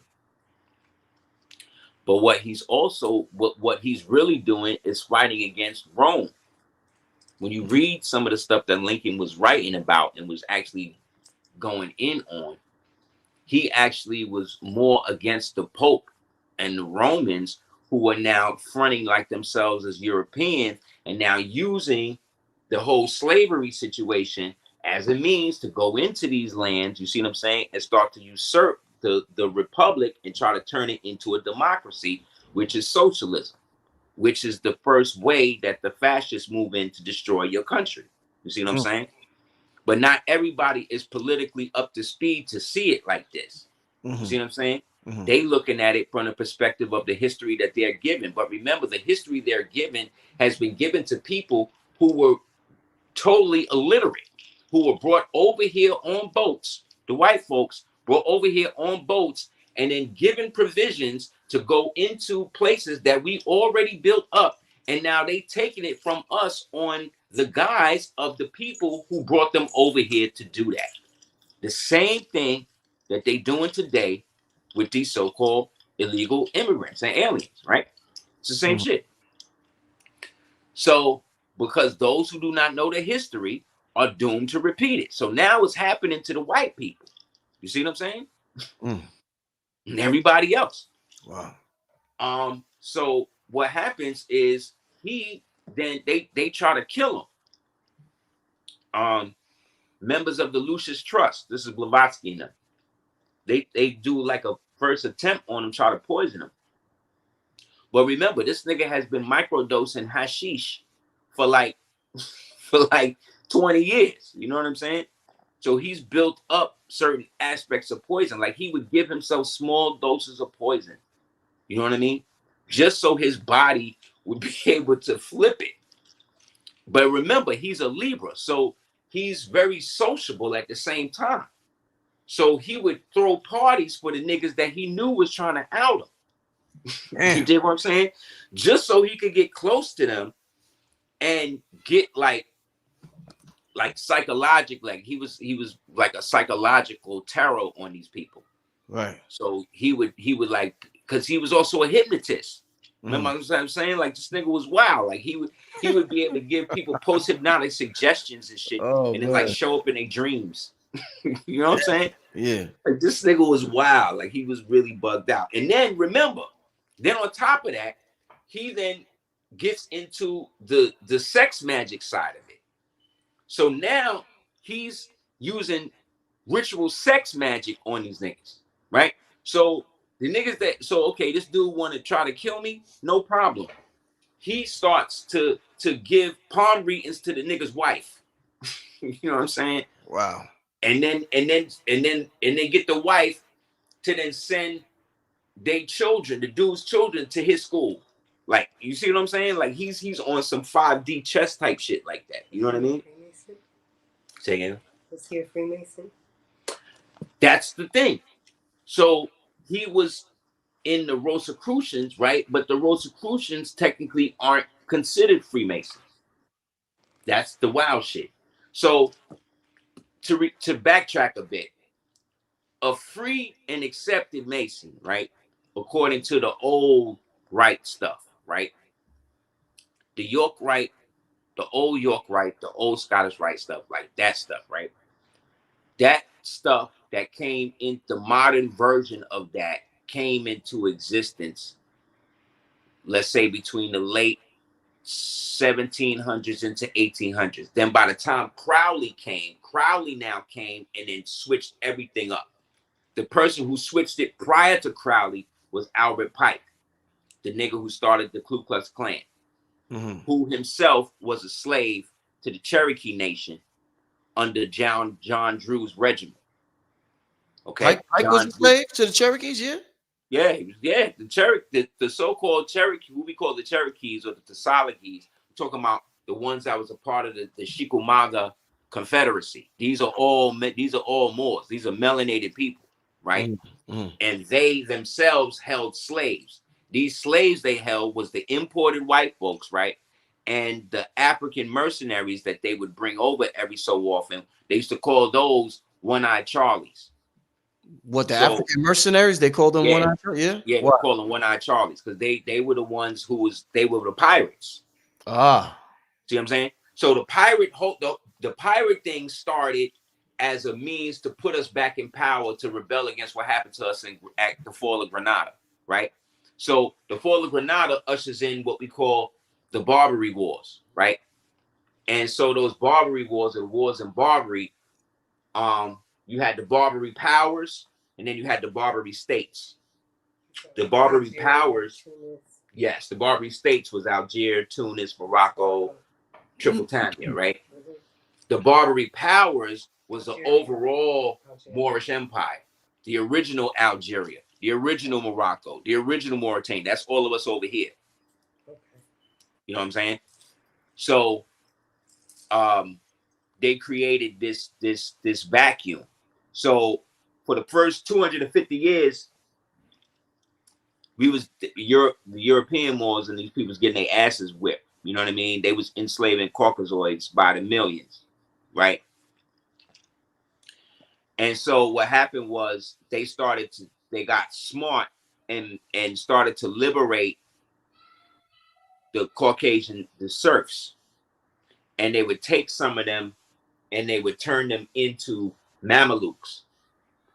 But what he's also, what he's really doing is fighting against Rome. When you read some of the stuff that Lincoln was writing about and was actually going in on, he actually was more against the Pope and the Romans, who were now fronting like themselves as Europeans and now using the whole slavery situation as a means to go into these lands, you see what I'm saying, and start to usurp the republic and try to turn it into a democracy, which is socialism, which is the first way that the fascists move in to destroy your country. You see what I'm saying? But not everybody is politically up to speed to see it like this. You see what I'm saying? They looking at it from the perspective of the history that they're given. But remember, the history they're given has been given to people who were totally illiterate, who were brought over here on boats. The white folks brought over here on boats and then given provisions to go into places that we already built up. And now they taking it from us on the guise of the people who brought them over here to do that. The same thing that they doing today with these so-called illegal immigrants and aliens, right? It's the same shit. So, because those who do not know the history are doomed to repeat it. So now it's happening to the white people. You see what I'm saying? And everybody else. Wow. So what happens is they try to kill him. Members of the Lucius Trust, this is Blavatsky and them, they do like a first attempt on him, try to poison him. But remember, this nigga has been microdosing hashish for like 20 years. You know what I'm saying? So he's built up certain aspects of poison. Like he would give himself small doses of poison. You know what I mean? Just so his body would be able to flip it. But remember, he's a Libra, so he's very sociable at the same time. So he would throw parties for the niggas that he knew was trying to out him. You dig what I'm saying? Just so he could get close to them and get like psychological, like he was like a psychological tarot on these people. Right. So he would like, because he was also a hypnotist. Remember what I'm saying? Like this nigga was wild. Like he would be able to give people post-hypnotic suggestions and shit, and then like show up in their dreams. You know what I'm saying? Yeah. Like this nigga was wild. Like he was really bugged out. And then remember, then on top of that, he then gets into the sex magic side of it. So now he's using ritual sex magic on these niggas, right? So the niggas okay, this dude want to try to kill me, no problem. He starts to give palm readings to the nigga's wife. You know what I'm saying? Wow. And then get the wife to then send their children, the dude's children, to his school. Like, you see what I'm saying? Like he's on some 5D chess type shit like that. You know what I mean? Freemason? Say again. Was he a Freemason? That's the thing. So he was in the Rosicrucians, right? But the Rosicrucians technically aren't considered Freemasons. That's the wild shit. So to backtrack a bit, a free and accepted Mason, right? According to the old Rite stuff, right? The York Rite, the old York Rite, the old Scottish Rite stuff, like that stuff, right? That stuff that came in, the modern version of that came into existence, let's say between the late 1700s into 1800s. Then by the time Crowley now came and then switched everything up. The person who switched it prior to Crowley was Albert Pike, the nigga who started the Ku Klux Klan, who himself was a slave to the Cherokee Nation under John Drew's regiment. Okay, Pike was a slave to the Cherokees, yeah? Yeah, the so-called Cherokee, what we call the Cherokees or the Tsalagees. We're talking about the ones that was a part of the Chickamauga Confederacy. These are all Moors. These are melanated people, right? And they themselves held slaves. These slaves they held was the imported white folks, right? And the African mercenaries that they would bring over every so often. They used to call those one-eyed Charlies. What, the African mercenaries? They called them one-eyed Charlies? Yeah. Yeah, they call them one-eyed Charlies because they were the ones they were the pirates. Ah. See what I'm saying? So the pirate thing started as a means to put us back in power to rebel against what happened to us at the fall of Granada, right? So the fall of Granada ushers in what we call the Barbary Wars, right? And so those Barbary Wars, or the wars in Barbary, you had the Barbary powers, and then you had the Barbary states. The Barbary powers, yes, the Barbary states was Algier, Tunis, Morocco, Tripolitania, right? The Barbary powers was the overall Moorish Empire, the original Algeria, the original Morocco, the original Mauritania. That's all of us over here. You know what I'm saying? So they created this vacuum. So for the first 250 years, we was the European Moors and these people was getting their asses whipped. You know what I mean? They was enslaving Caucasoids by the millions, right? And so what happened was they got smart and started to liberate the serfs. And they would take some of them and they would turn them into Mamelukes,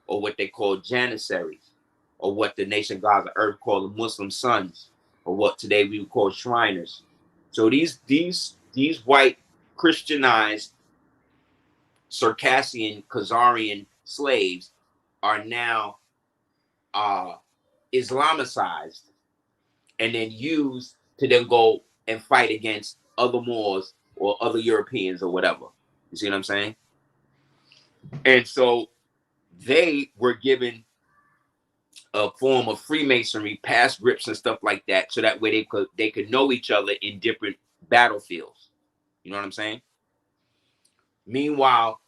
or what they call Janissaries, or what the nation gods of earth call the Muslim sons, or what today we would call Shriners. So these white Christianized Circassian Khazarian slaves are now Islamicized and then used to then go and fight against other Moors or other Europeans or whatever. You see what I'm saying? And so they were given a form of Freemasonry, past grips and stuff like that, so that way they could know each other in different battlefields. You know what I'm saying? Meanwhile,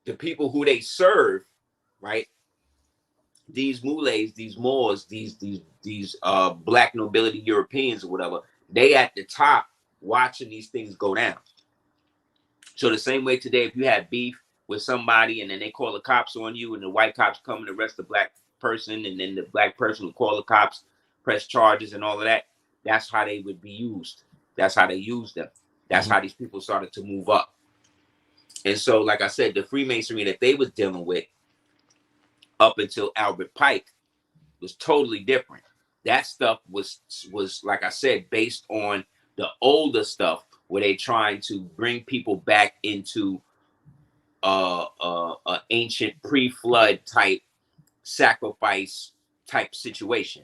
the people who they serve, right? These muleys, these Moors, these black nobility Europeans or whatever, they at the top watching these things go down. So the same way today, if you have beef with somebody and then they call the cops on you and the white cops come and arrest the black person, and then the black person will call the cops, press charges and all of that, that's how they would be used. That's how they used them. That's how these people started to move up. And so, like I said, the Freemasonry that they was dealing with up until Albert Pike was totally different. That stuff was like I said, based on the older stuff where they trying to bring people back into a ancient pre-flood type sacrifice type situation.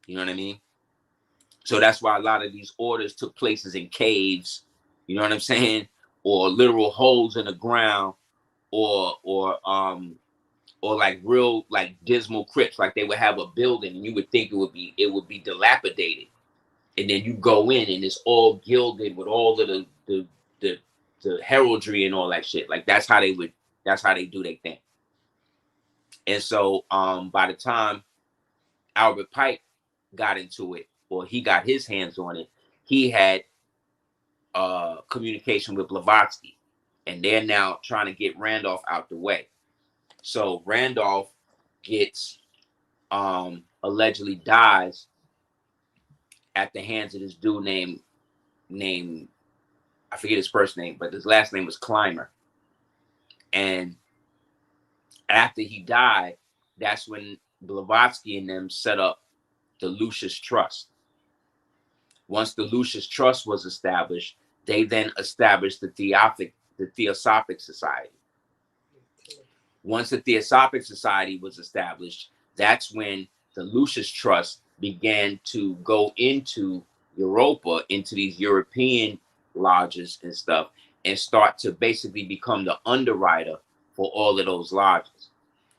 You know what I mean? So that's why a lot of these orders took places in caves, you know what I'm saying, or literal holes in the ground, or like real like dismal crypts. Like they would have a building and you would think it would be dilapidated, and then you go in and it's all gilded with all of the heraldry and all that shit. Like that's how they do their thing. And so by the time Albert Pike got into it, or he got his hands on it, he had communication with Blavatsky, and they're now trying to get Randolph out the way. So Randolph gets allegedly dies at the hands of this dude named I forget his first name, but his last name was Clymer. And after he died, that's when Blavatsky and them set up the Lucius Trust. Once the Lucius Trust was established, they then established the Theosophic Society. Once the Theosophic Society was established, that's when the Lucius Trust began to go into Europa, into these European lodges and stuff, and start to basically become the underwriter for all of those lodges.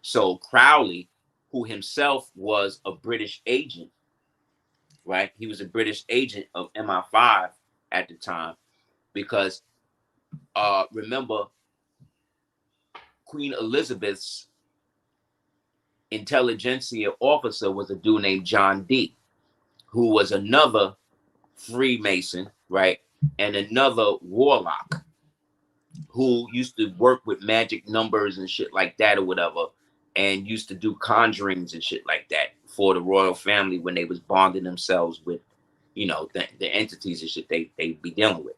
So Crowley who himself was a British agent, right? He was a British agent of MI5 at the time, because remember, Queen Elizabeth's intelligentsia officer was a dude named John Dee, who was another Freemason, right? And another warlock who used to work with magic numbers and shit like that or whatever, and used to do conjurings and shit like that for the royal family when they was bonding themselves with, you know, the entities and shit they be dealing with.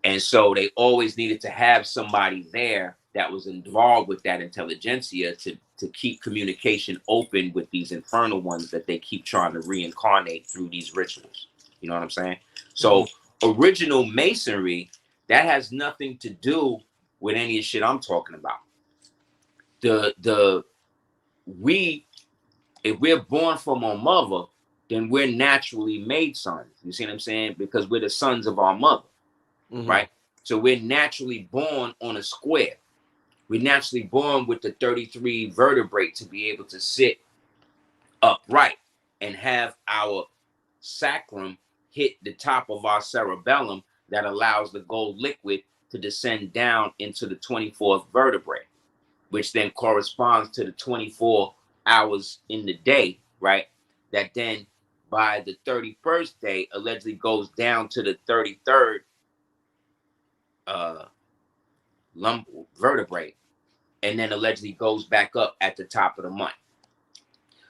And so they always needed to have somebody there that was involved with that intelligentsia to keep communication open with these infernal ones that they keep trying to reincarnate through these rituals. You know what I'm saying? So original Masonry, that has nothing to do with any of the shit I'm talking about. If we're born from our mother, then we're naturally made sons. You see what I'm saying? Because we're the sons of our mother, right? So we're naturally born on a square. We're naturally born with the 33 vertebrae to be able to sit upright and have our sacrum hit the top of our cerebellum that allows the gold liquid to descend down into the 24th vertebrae, which then corresponds to the 24 hours in the day, right? That then by the 31st day allegedly goes down to the 33rd vertebrae, and then allegedly goes back up at the top of the month.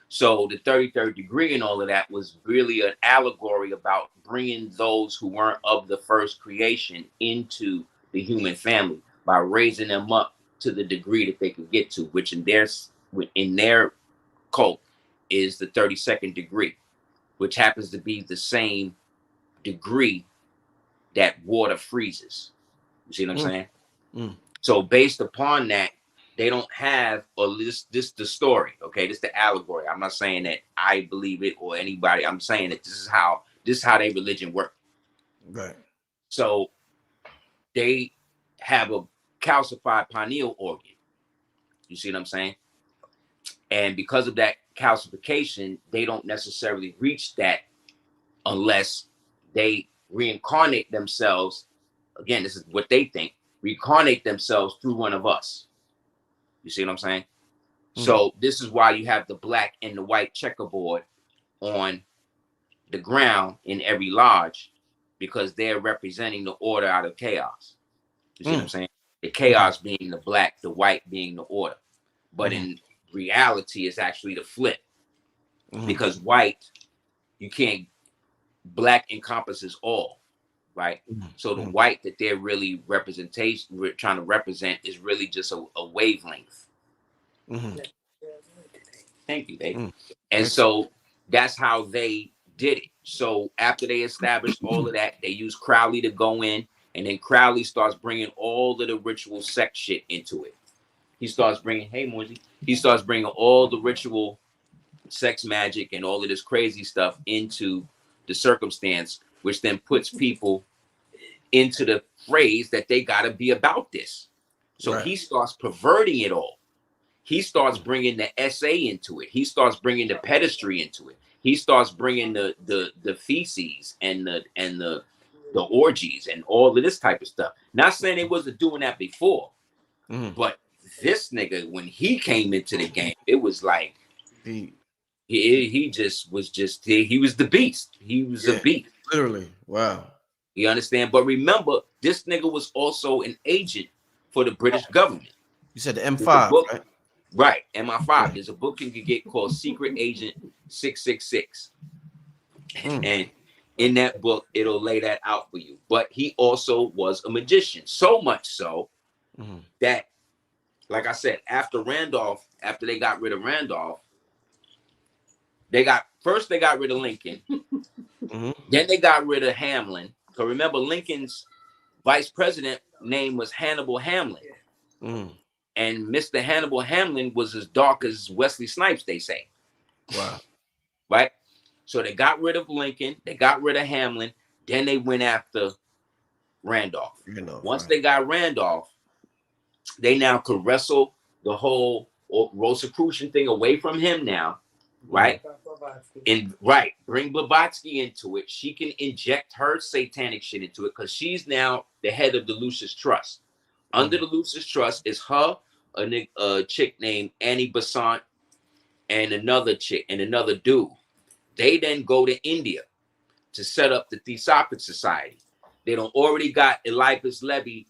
So the 33rd degree and all of that was really an allegory about bringing those who weren't of the first creation into the human family by raising them up to the degree that they could get to, which in their cult is the 32nd degree, which happens to be the same degree that water freezes. You see what I'm saying? So based upon that, they don't have, or this the story, okay? This the allegory. I'm not saying that I believe it or anybody. I'm saying that this is how their religion works. Right. So they have a calcified pineal organ. You see what I'm saying? And because of that calcification, they don't necessarily reach that unless they reincarnate themselves. Again, this is what they think. Reincarnate themselves through one of us. You see what I'm saying? So this is why you have the black and the white checkerboard on the ground in every lodge, because they're representing the order out of chaos. You see what I'm saying? The chaos being the black, the white being the order. But in reality, it's actually the flip. Because white, you can't, black encompasses all, right? So the white that they're really trying to represent is really just a wavelength. Thank you, Dave. And so that's how they did it. So after they established all of that, they used Crowley to go in, and then Crowley starts bringing all of the ritual sex shit into it. He starts bringing, he starts bringing all the ritual sex magic and all of this crazy stuff into the circumstance, which then puts people into the phrase that they got to be about this. So he starts perverting it all. He starts bringing the SA into it. He starts bringing the pedestry into it. He starts bringing the feces and the orgies and all of this type of stuff. Not saying they wasn't doing that before, but this nigga, when he came into the game, it was like he was the beast. He was a beast. Literally. Wow. You understand? But remember, this nigga was also an agent for the British government. You said the M5, right? Right, MI5. There's a book you can get called Secret Agent 666. And in that book, it'll lay that out for you. But he also was a magician. So much so that, like I said, after they got rid of Randolph, they got rid of Lincoln. Then they got rid of Hamlin. So remember, Lincoln's vice president name was Hannibal Hamlin. And Mr. Hannibal Hamlin was as dark as Wesley Snipes, they say. Wow. Right? So they got rid of Lincoln. They got rid of Hamlin. Then they went after Randolph. Once they got Randolph, they now could wrestle the whole Rosicrucian thing away from him now, right? Mm-hmm. And bring Blavatsky into it. She can inject her satanic shit into it because she's now the head of the Lucis Trust. Under the Lucis Trust is her, a chick named Annie Besant, and another chick and another dude. They then go to India to set up the Theosophic Society. They don't already got Eliphas Levi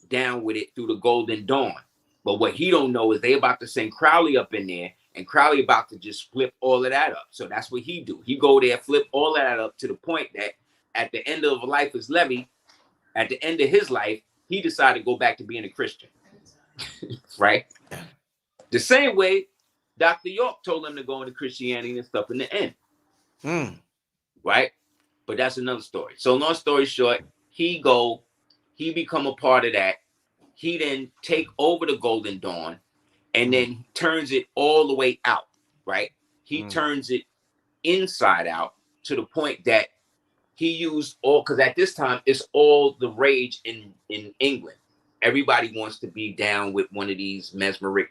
down with it through the Golden Dawn. But what he don't know is they about to send Crowley up in there, and Crowley about to just flip all of that up. So that's what he do. He go there, flip all of that up to the point that at the end of Eliphas Levi, at the end of his life, he decided to go back to being a Christian. Right? The same way Dr. York told him to go into Christianity and stuff in the end. Right? But that's another story. So long story short, he become a part of that. He then take over the Golden Dawn and then turns it all the way out, right? He turns it inside out to the point that he used all, because at this time, it's all the rage in England. Everybody wants to be down with one of these mesmeric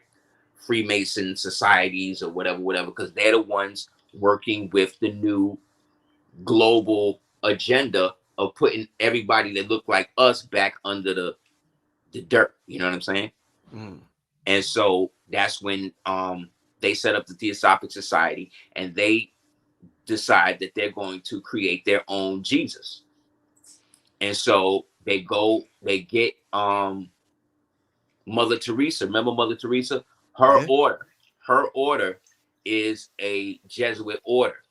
Freemason societies or whatever, because they're the ones working with the new global agenda of putting everybody that look like us back under the dirt. You know what I'm saying? And so that's when they set up the Theosophic Society, and they decide that they're going to create their own Jesus. And so they get Mother Teresa. Remember Mother Teresa? Her order is a Jesuit order.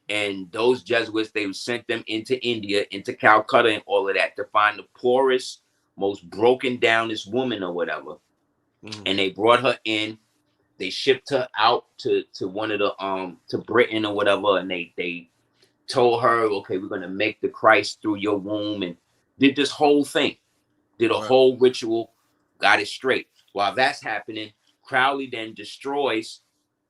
And those Jesuits, they sent them into India, into Calcutta and all of that to find the poorest, most broken downest woman or whatever. And they brought her in. They shipped her out to one of the to Britain or whatever, and they told her, okay, we're gonna make the Christ through your womb, and did this whole thing, did a whole ritual, got it straight. While that's happening, Crowley then destroys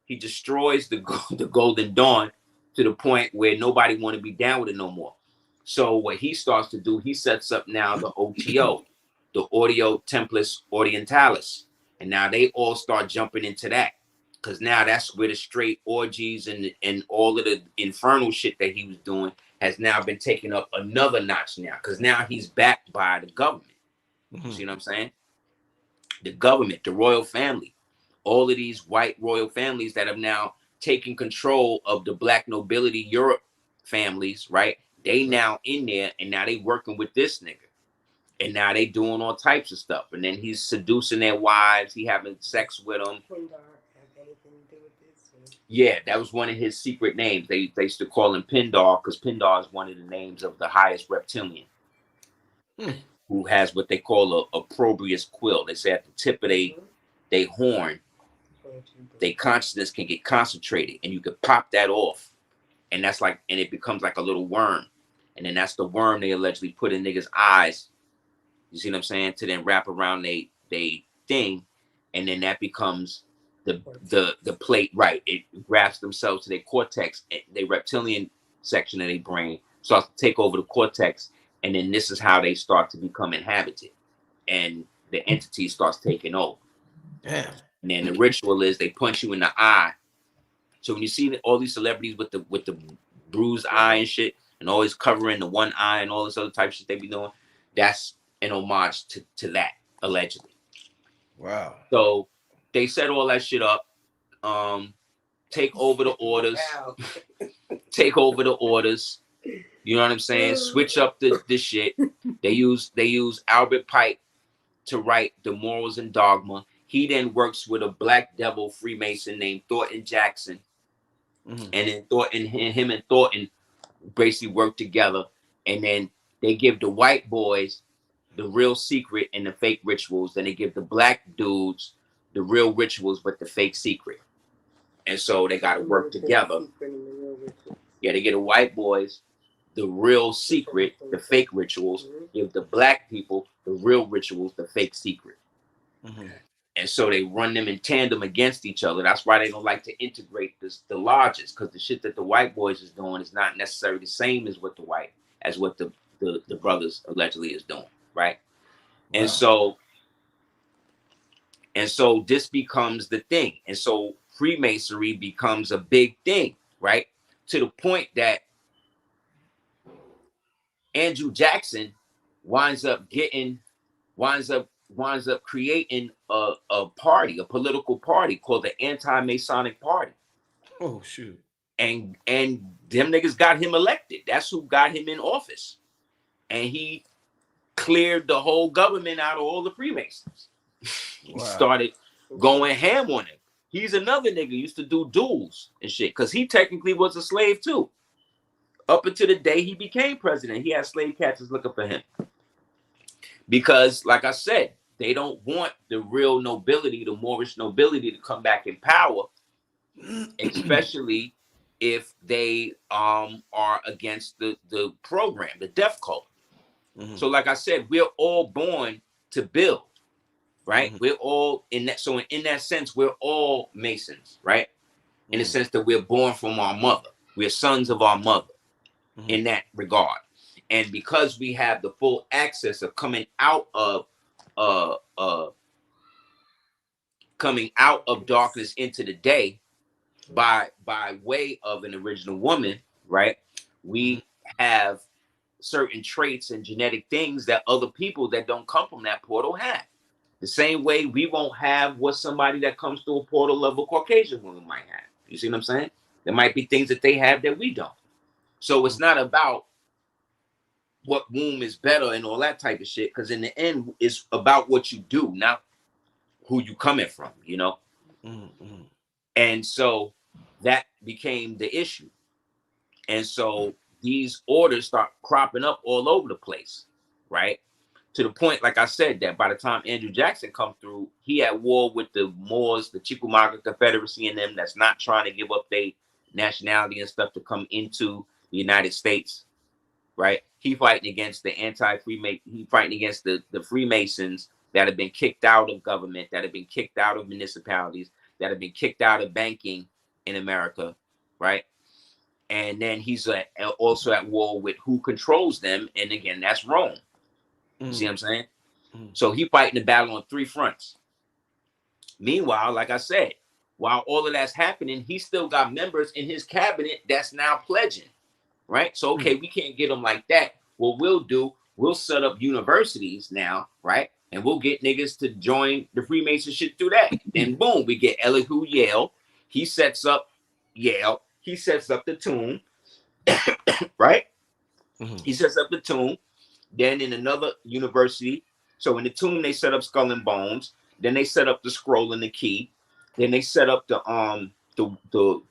the Golden Dawn to the point where nobody want to be down with it no more. So what he starts to do, he sets up now the OTO, the Audio Templis Orientalis. And now they all start jumping into that. Because now that's where the straight orgies and all of the infernal shit that he was doing has now been taken up another notch now. Because now he's backed by the government. See what I'm saying? The government, the royal family, all of these white royal families that have now taken control of the black nobility Europe families, right? They now in there, and now they working with this nigga. And now they doing all types of stuff. And then he's seducing their wives. He having sex with them. Yeah, that was one of his secret names. They used to call him Pindar, because Pindar is one of the names of the highest reptilian, who has what they call a probrious quill. They say at the tip of they horn, their consciousness can get concentrated, and you can pop that off. And that's like, and it becomes like a little worm. And then that's the worm they allegedly put in niggas' eyes. You see what I'm saying? To then wrap around they thing, and then that becomes the plate, right? It wraps themselves to their cortex, and their reptilian section of their brain starts to take over the cortex, and then this is how they start to become inhabited, and the entity starts taking over. Damn. And then the ritual is they punch you in the eye. So when you see all these celebrities with the bruised eye and shit, and always covering the one eye and all this other type of shit they be doing, that's an homage to that, allegedly. Wow. So they set all that shit up, take over the orders, take over the orders. You know what I'm saying? Switch up the shit. They use Albert Pike to write the Morals and Dogma. He then works with a black devil Freemason named Thornton Jackson. And then him and Thornton basically work together. And then they give the white boys the real secret and the fake rituals. Then they give the black dudes the real rituals but the fake secret. And so they got to work together. Yeah, they get the white boys the real secret, the fake rituals. Give the black people the real rituals, the fake secret. And so they run them in tandem against each other. That's why they don't like to integrate the lodges, because the shit that the white boys is doing is not necessarily the same as what the brothers allegedly is doing, right? Wow. And so this becomes the thing. And so Freemasonry becomes a big thing, right? To the point that Andrew Jackson winds up creating a party, a political party called the Anti-Masonic Party. Oh shoot. And them niggas got him elected. That's who got him in office. And he cleared the whole government out of all the Freemasons. He started going ham on him. He's another nigga used to do duels and shit, because he technically was a slave too. Up until the day he became president, he had slave catchers looking for him. Because, like I said, they don't want the real nobility, the Moorish nobility, to come back in power, especially if they are against the program, the death cult. So, like I said, we're all born to build, right? We're all in that. So, in that sense, we're all Masons, right? In the sense that we're born from our mother. We're sons of our mother in that regard. And because we have the full access of coming out of darkness into the day by way of an original woman, right? We have certain traits and genetic things that other people that don't come from that portal have. The same way we won't have what somebody that comes through a portal of a Caucasian woman might have. You see what I'm saying? There might be things that they have that we don't. So it's not about what womb is better and all that type of shit, because in the end, it's about what you do, not who you coming from, you know? And so that became the issue. And so these orders start cropping up all over the place, right? To the point, like I said, that by the time Andrew Jackson come through, he at war with the Moors, the Chickamauga Confederacy, and them that's not trying to give up their nationality and stuff to come into the United States, right? He fighting against the he fighting against the Freemasons that have been kicked out of government, that have been kicked out of municipalities, that have been kicked out of banking in America, right? And then he's also at war with who controls them. And again, that's Rome. You see what I'm saying? So he fighting the battle on three fronts. Meanwhile, like I said, while all of that's happening, he still got members in his cabinet that's now pledging, right? So, okay, we can't get them like that. What we'll do, we'll set up universities now, right? And we'll get niggas to join the Freemason shit through that. Then boom, we get Elihu Yale. He sets up Yale. He sets up the tomb, right? He sets up the tomb. Then in another university, so in the tomb, they set up Skull and Bones. Then they set up the Scroll and the Key. Then they set up the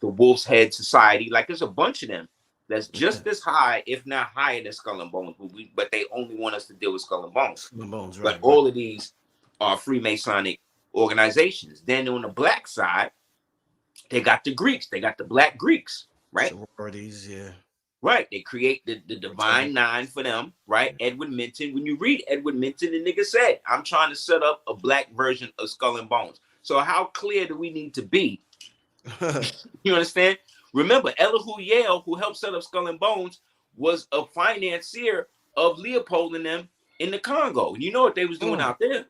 Wolf's Head Society. Like there's a bunch of them that's just as high, if not higher than Skull and Bones. But they only want us to deal with Skull and Bones. Skull and Bones, right? But all of these are Freemasonic organizations. Then on the black side, they got the Greeks. They got the Black Greeks, right? Sororities, yeah. Right. They create the Divine Nine for them, right? Edward Minton. When you read Edward Minton, the nigga said, I'm trying to set up a black version of Skull and Bones. So how clear do we need to be? You understand? Remember, Elihu Yale, who helped set up Skull and Bones, was a financier of Leopold and them in the Congo. You know what they was doing out there.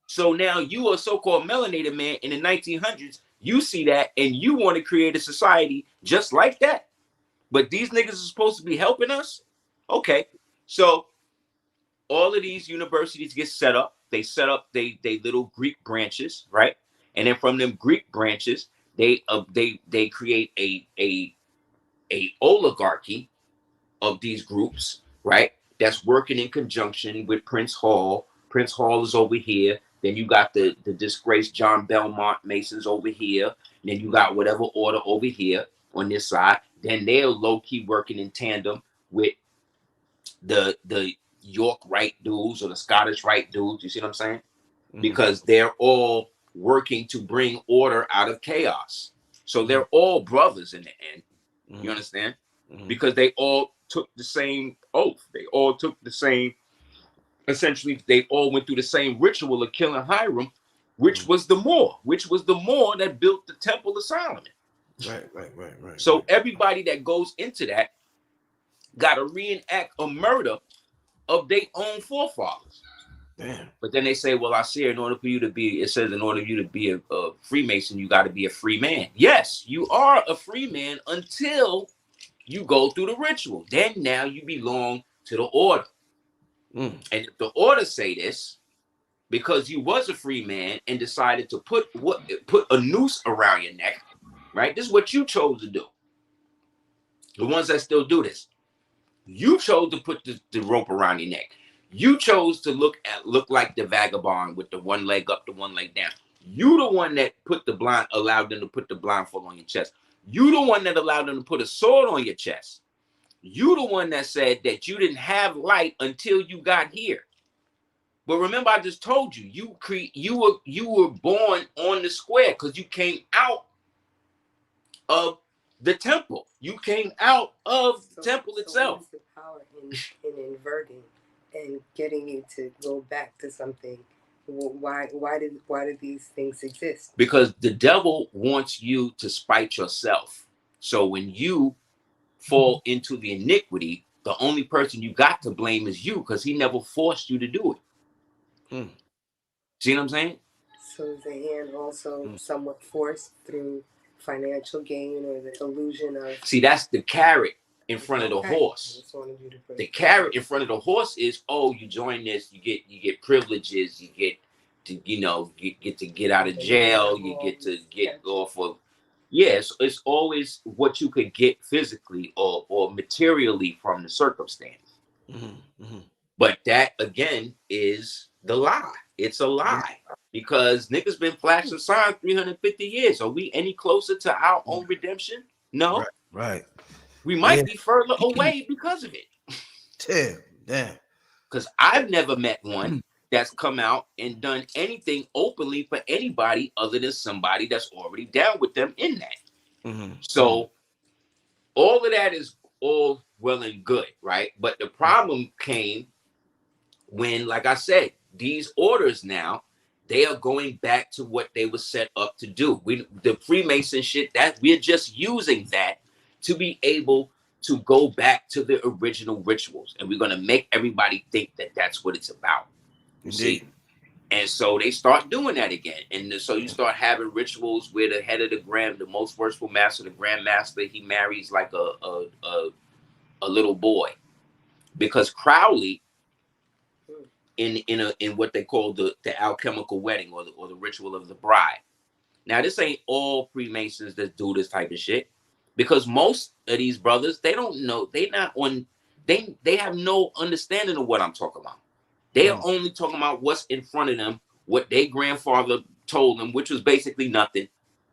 So now you, a so-called melanated man in the 1900s, you see that and you want to create a society just like that. But these niggas are supposed to be helping us? Okay. So all of these universities get set up. They set up they little Greek branches, right? And then from them Greek branches, they create a oligarchy of these groups, right? That's working in conjunction with Prince Hall. Prince Hall is over here. Then you got the disgraced John Belmont Masons over here. And then you got whatever order over here on this side. Then they're low-key working in tandem with the York Rite dudes or the Scottish Rite dudes. You see what I'm saying? Because they're all working to bring order out of chaos. So they're all brothers in the end. You understand? Because they all took the same oath. They all took the same, essentially, they all went through the same ritual of killing Hiram, which was the Moor that built the Temple of Solomon. Right. So everybody that goes into that got to reenact a murder of their own forefathers. Damn. But then they say, well, Aseer, in order for you to be, it says in order for you to be a Freemason, you got to be a free man. Yes, you are a free man until you go through the ritual. Then now you belong to the order. And if the order say this, because you was a free man and decided to put a noose around your neck, right? This is what you chose to do. The ones that still do this. You chose to put the rope around your neck. You chose to look like the vagabond with the one leg up, the one leg down. You the one that allowed them to put the blindfold on your chest. You the one that allowed them to put a sword on your chest. You the one that said that you didn't have light until you got here. But remember, I just told you, you were born on the square because you came out of the temple. You came out of the temple itself. What is the power in inverting and getting you to go back to something? Why do these things exist? Because the devil wants you to spite yourself. So when you fall into the iniquity, the only person you got to blame is you, because he never forced you to do it. See what I'm saying? So is the hand also somewhat forced through financial gain or the illusion of... See, that's the carrot in front of the horse. The carrot in front of the horse is, oh, you join this, you get privileges, you get to, get to get out of jail, you get to get off of... Yes, it's always what you could get physically or materially from the circumstance. But that, again, is the lie. It's a lie. Because niggas been flashing signs 350 years. Are we any closer to our own redemption? No. Right. We might be further away because of it. Damn. Because I've never met one that's come out and done anything openly for anybody other than somebody that's already down with them in that. So all of that is all well and good, right? But the problem came when, like I said, these orders now, they are going back to what they were set up to do. The Freemason shit, that we're just using that to be able to go back to the original rituals. And we're going to make everybody think that that's what it's about. You see? And so they start doing that again. And so you start having rituals where the head of the most worshipful master, the Grand Master, he marries like a little boy. Because Crowley, in what they call the alchemical wedding or the ritual of the bride. Now, this ain't all Freemasons that do this type of shit, because most of these brothers, they don't know, they have no understanding of what I'm talking about. They are only talking about what's in front of them, what their grandfather told them, which was basically nothing.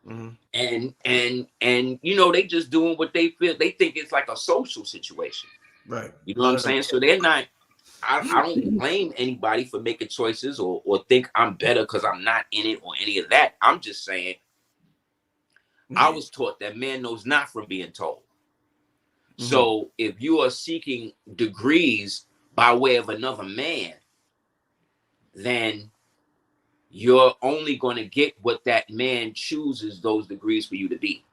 And they just doing what they feel. They think it's like a social situation. Right. You know what I'm saying? So they're not, I don't blame anybody for making choices or think I'm better because I'm not in it or any of that. I'm just saying, I was taught that man knows not from being told. So if you are seeking degrees by way of another man, then you're only going to get what that man chooses those degrees for you to be.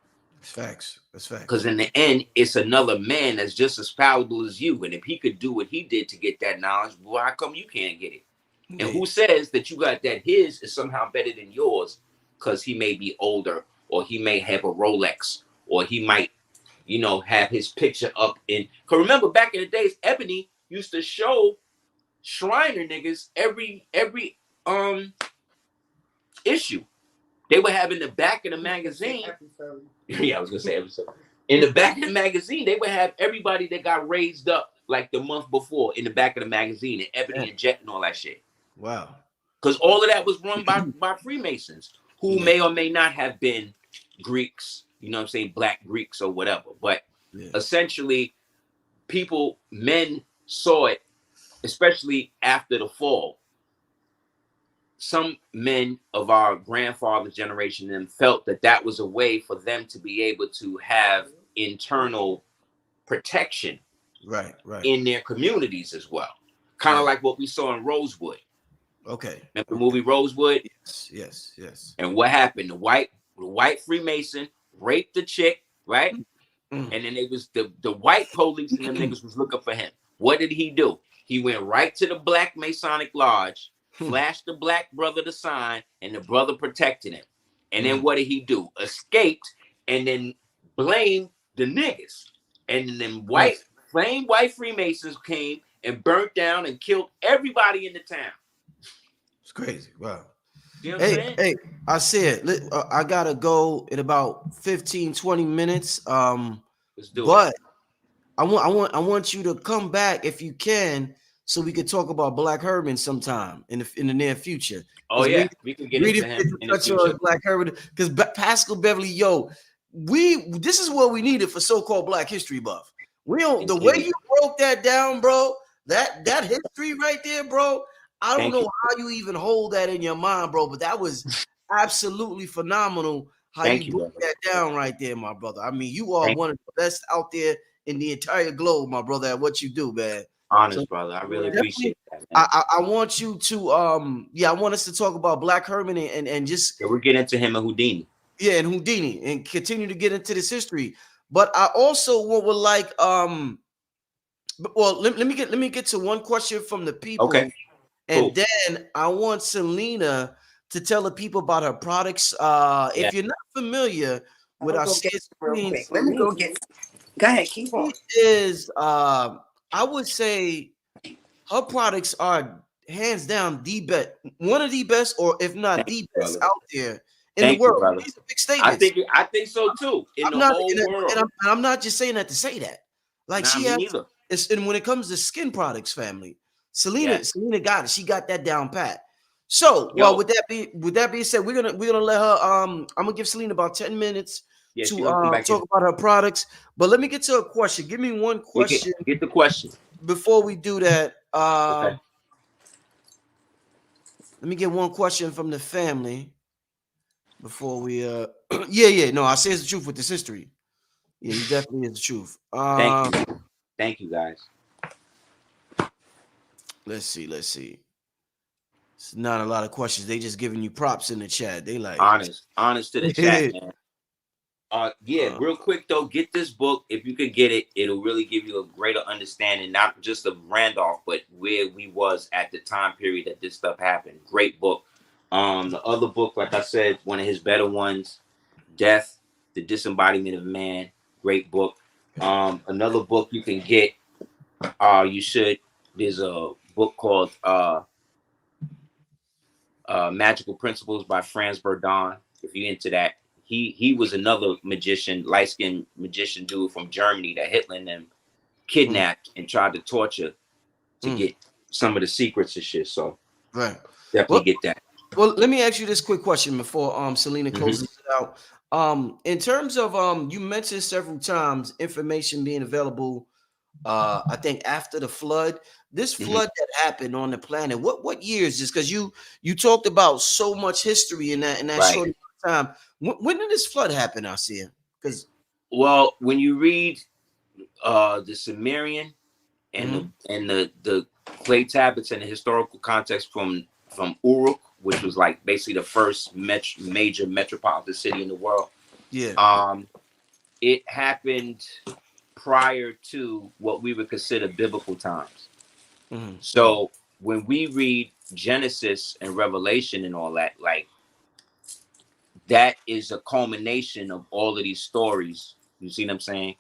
That's facts. Because in the end, it's another man that's just as valuable as you. And if he could do what he did to get that knowledge, well, how come you can't get it? And who says that you got that his is somehow better than yours because he may be older, or he may have a Rolex, or he might, have his picture up in... Because remember, back in the days, Ebony used to show Shriner niggas every issue. They would have in the back of the magazine. Yeah, I was gonna say episode. In the back of the magazine, they would have everybody that got raised up like the month before in the back of the magazine, and Ebony and Jet and all that shit. Wow. Because all of that was run by Freemasons who may or may not have been Greeks, Black Greeks or whatever. But essentially, men saw it, especially after the fall. Some men of our grandfather's generation then felt that was a way for them to be able to have internal protection right in their communities as well. Kind of like what we saw in Rosewood. Okay. Remember the movie Rosewood? Yes. And what happened? The white Freemason raped the chick, right? And then it was the white police and them niggas was looking for him. What did he do? He went right to the Black Masonic Lodge flashed the black brother the sign, and the brother protected him. And then what did he do? Escaped and then blamed the niggas. And then white Freemasons came and burnt down and killed everybody in the town. It's crazy. Wow. You know what I'm saying? Hey, I said I gotta go in about 15, 20 minutes. Let's do but it. I want you to come back if you can, so we could talk about Black Herman sometime in the near future. Oh yeah, we can get into him in the future. Black Herman, because Pascal Beverly, this is what we needed for so-called Black history buff. We don't the way you broke that down, bro. That history right there, bro. I don't know how you even hold that in your mind, bro. But that was absolutely phenomenal. How you broke that down right there, my brother. I mean, you are one of the best out there in the entire globe, my brother, at what you do, man. Honest, brother. I really appreciate that, man. I want you to I want us to talk about Black Herman and just we'll get into him and Houdini. Yeah, and Houdini, and continue to get into this history. But I also would like well, let me get to one question from the people. Okay. And then I want Selena to tell the people about her products. If you're not familiar with our screen, let me go get. Go ahead, keep on. Is I would say her products are hands down the best, one of the best, or if not the best out there in the world. These are big statements. I think so too. In the whole world. And I'm not just saying that to say that. Like she has, and when it comes to skin products, family, Selena got it. She got that down pat. So, well, with that being said, we're gonna let her. I'm gonna give Selena about 10 minutes to talk about her products. But let me get to a question. Give me one question. Get the question before we do that. Okay. Let me get one question from the family before we. No, I say it's the truth with this history. Yeah, you definitely is the truth. Thank you, guys. Let's see. It's not a lot of questions. They just giving you props in the chat. They like honest to the chat, man. Real quick though, get this book. If you could get it, it'll really give you a greater understanding, not just of Randolph, but where we was at the time period that this stuff happened. Great book. The other book, like I said, one of his better ones, Death, the Disembodiment of Man. Great book. Another book you can get, there's a book called Magical Principles by Franz Verdon. If you're into that, he was another magician, light-skinned magician dude from Germany that Hitler and them kidnapped and tried to torture to get some of the secrets and shit. So definitely get that. Well, let me ask you this quick question before Selena closes it out. In terms of you mentioned several times information being available. I think after the flood, this flood that happened on the planet. What year is this? Because you talked about so much history in that short time. When did this flood happen, Aseer? Because when you read the Sumerian and the clay tablets and the historical context from Uruk, which was like basically the first major metropolitan city in the world. Yeah. It happened prior to what we would consider biblical times. So when we read Genesis and Revelation and all that, like that is a culmination of all of these stories. You see what I'm saying?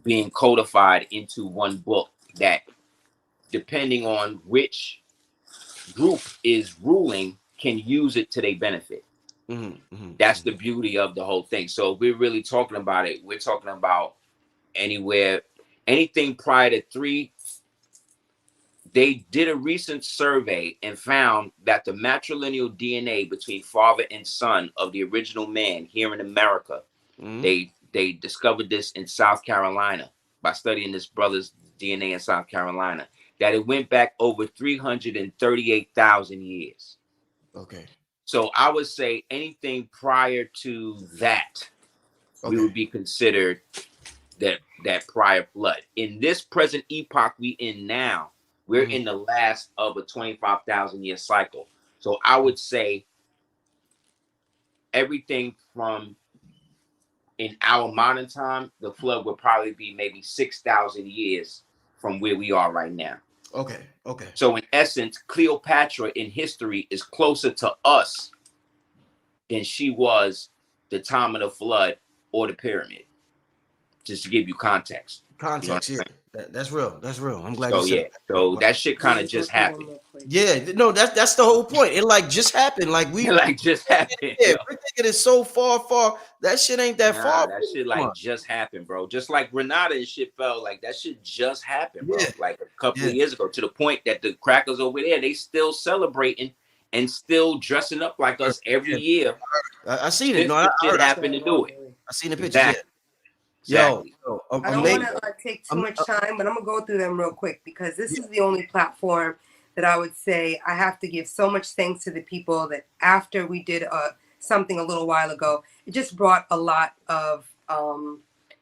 Being codified into one book that, depending on which group is ruling, can use it to their benefit. That's the beauty of the whole thing. So if we're really talking about it, we're talking about anything prior to 3. They did a recent survey and found that the matrilineal DNA between father and son of the original man here in America, they discovered this in South Carolina by studying this brother's DNA in South Carolina, that it went back over 338,000 years. Okay. So I would say anything prior to that, we would be considered that prior flood. In this present epoch we in now, we're in the last of a 25,000 year cycle. So I would say everything from in our modern time, the flood would probably be maybe 6,000 years from where we are right now. Okay. Okay. So in essence, Cleopatra in history is closer to us than she was the time of the flood or the pyramid. Just to give you context. Context, You know yeah. That's real. That's real. I'm glad you so said yeah. that. So Wow. that shit kind of Go just through them happened. real quick. Yeah, no, that's the whole point. It like just happened. Like we Like just happened. yeah, Yo. we're thinking it's so far. That shit ain't that Nah, far. that shit Come like on. just happened, bro. Just like Grenada and shit fell, like that shit just happened, bro. Yeah, Like a couple yeah. of years ago, to the point that the crackers over there, they still celebrating and still dressing up like us every Yeah. year. I seen it. If No, the shit heard. happened to do it. I seen the pictures. Yeah. Exactly. Yo, Exactly. I don't amazing. want to take too much time, but I'm gonna go through them real quick because this is the only platform that I would say I have to give so much thanks to the people that after we did something a little while ago, it just brought a lot of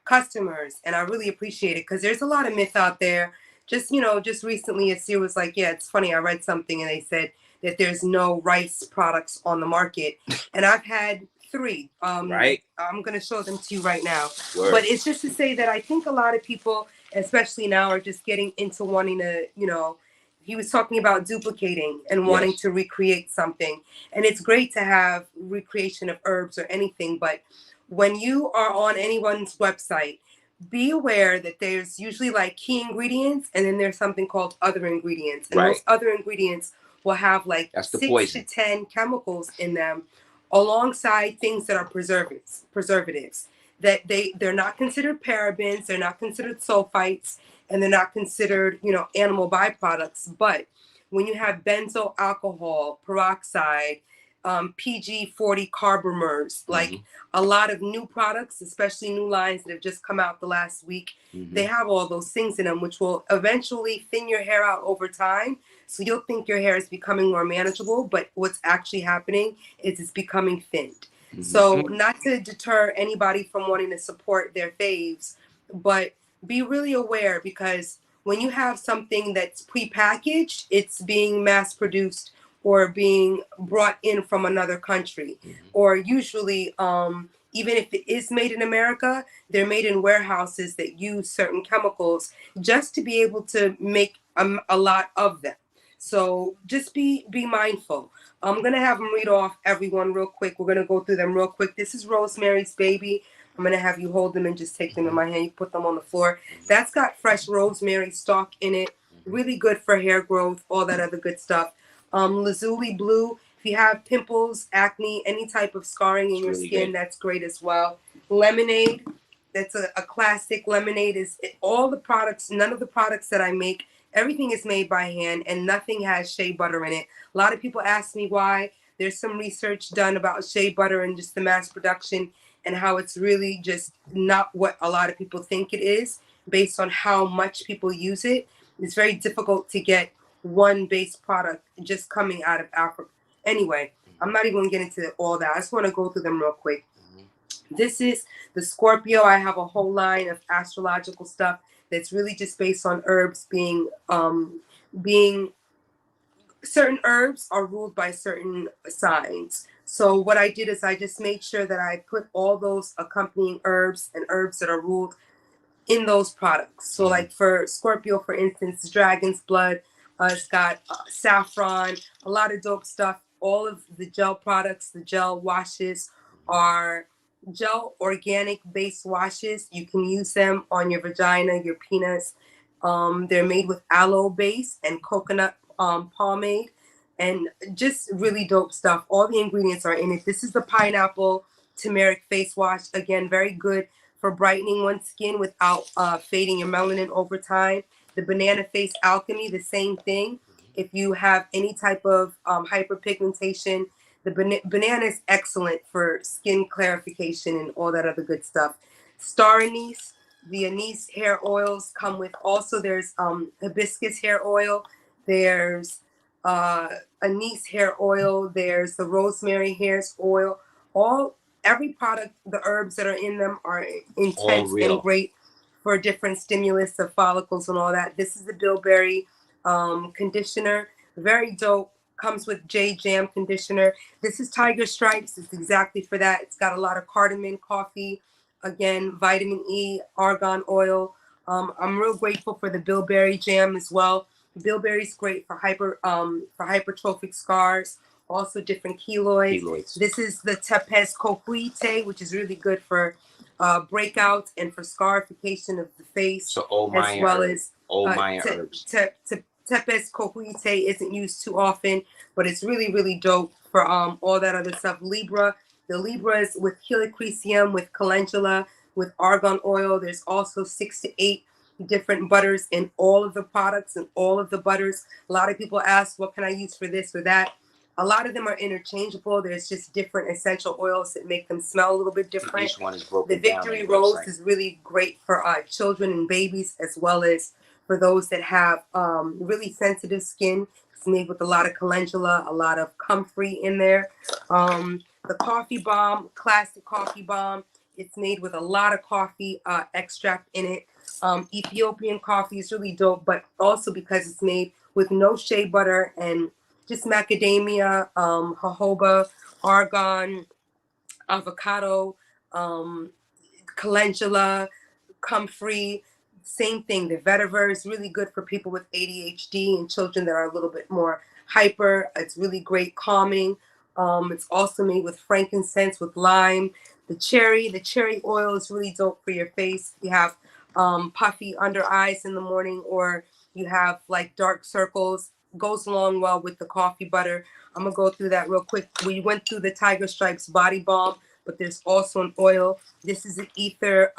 customers, and I really appreciate it because there's a lot of myth out there. Just just recently, Aseer was like, "Yeah, it's funny. I read something and they said that there's no rice products on the market," and I've had 3. Right. I'm gonna show them to you right now. Word. But it's just to say that I think a lot of people, especially now, are just getting into wanting to, he was talking about duplicating and wanting to recreate something. And it's great to have recreation of herbs or anything. But when you are on anyone's website, be aware that there's usually like key ingredients and then there's something called other ingredients. And those other ingredients will have like That's the 6 poison. to 10 chemicals in them alongside things that are preservatives that they're not considered parabens, they're not considered sulfites, and they're not considered animal byproducts. But when you have benzoyl alcohol, peroxide, PG40 carbomers, like a lot of new products, especially new lines that have just come out the last week, they have all those things in them, which will eventually thin your hair out over time. So you'll think your hair is becoming more manageable, but what's actually happening is it's becoming thinned. So not to deter anybody from wanting to support their faves, but be really aware because when you have something that's prepackaged, it's being mass produced or being brought in from another country. Or usually, even if it is made in America, they're made in warehouses that use certain chemicals just to be able to make a lot of them. So just be mindful. I'm going to have them read off everyone real quick. We're going to go through them real quick. This is Rosemary's Baby. I'm going to have you hold them and just take them in my hand. You put them on the floor. That's got fresh rosemary stalk in it. Really good for hair growth, all that other good stuff. Lazuli Blue. If you have pimples, acne, any type of scarring in your skin, that's great as well. Lemonade. That's a classic. Lemonade is all the products, none of the products that I make, everything is made by hand and nothing has shea butter in it. A lot of people ask me why. There's some research done about shea butter and just the mass production and how it's really just not what a lot of people think it is based on how much people use it. It's very difficult to get one base product just coming out of Africa. Anyway, I'm not even going to get into all that. I just want to go through them real quick. This is the Scorpio. I have a whole line of astrological stuff that's really just based on herbs being certain herbs are ruled by certain signs. So what I did is I just made sure that I put all those accompanying herbs and herbs that are ruled in those products. So like for Scorpio, for instance, dragon's blood, it's got saffron, a lot of dope stuff. All of the gel products, the gel washes are gel organic based washes. You can use them on your vagina, your penis. They're made with aloe base and coconut pomade and just really dope stuff. All the ingredients are in it. This is the pineapple turmeric face wash. Again, very good for brightening one's skin without fading your melanin over time. The banana face alchemy, the same thing. If you have any type of hyperpigmentation, the banana is excellent for skin clarification and all that other good stuff. Star anise, the anise hair oils come with also there's hibiscus hair oil, there's anise hair oil, there's the rosemary hairs oil. Every product, the herbs that are in them are intense and great for different stimulus of follicles and all that. This is the bilberry conditioner, very dope. Comes with J Jam conditioner. This is Tiger Stripes. It's exactly for that. It's got a lot of cardamom, coffee, again, vitamin E, argan oil. I'm real grateful for the bilberry jam as well. Bilberry's great for hypertrophic scars, also different keloids. This is the Tepes coquite, which is really good for breakouts and for scarification of the face, so as well as herbs. Tepes coquite isn't used too often, but it's really, really dope for all that other stuff. Libra, the Libras with helichrysum, with calendula, with argan oil. There's also 6 to 8 different butters in all of the products and all of the butters. A lot of people ask, what can I use for this or that? A lot of them are interchangeable. There's just different essential oils that make them smell a little bit different. Each one is broken The Victory Rose is really great for children and babies, as well as for those that have really sensitive skin. It's made with a lot of calendula, a lot of comfrey in there. The coffee bomb, classic coffee bomb, it's made with a lot of coffee extract in it. Ethiopian coffee is really dope, but also because it's made with no shea butter and just macadamia, jojoba, argan, avocado, calendula, comfrey. Same thing. The vetiver is really good for people with ADHD and children that are a little bit more hyper. It's really great calming. It's also made with frankincense, with lime. The cherry oil is really dope for your face. You have puffy under eyes in the morning, or you have like dark circles, goes along well with the coffee butter. I'm gonna go through that real quick. We went through the Tiger Stripes body balm, but there's also an oil. This is an ether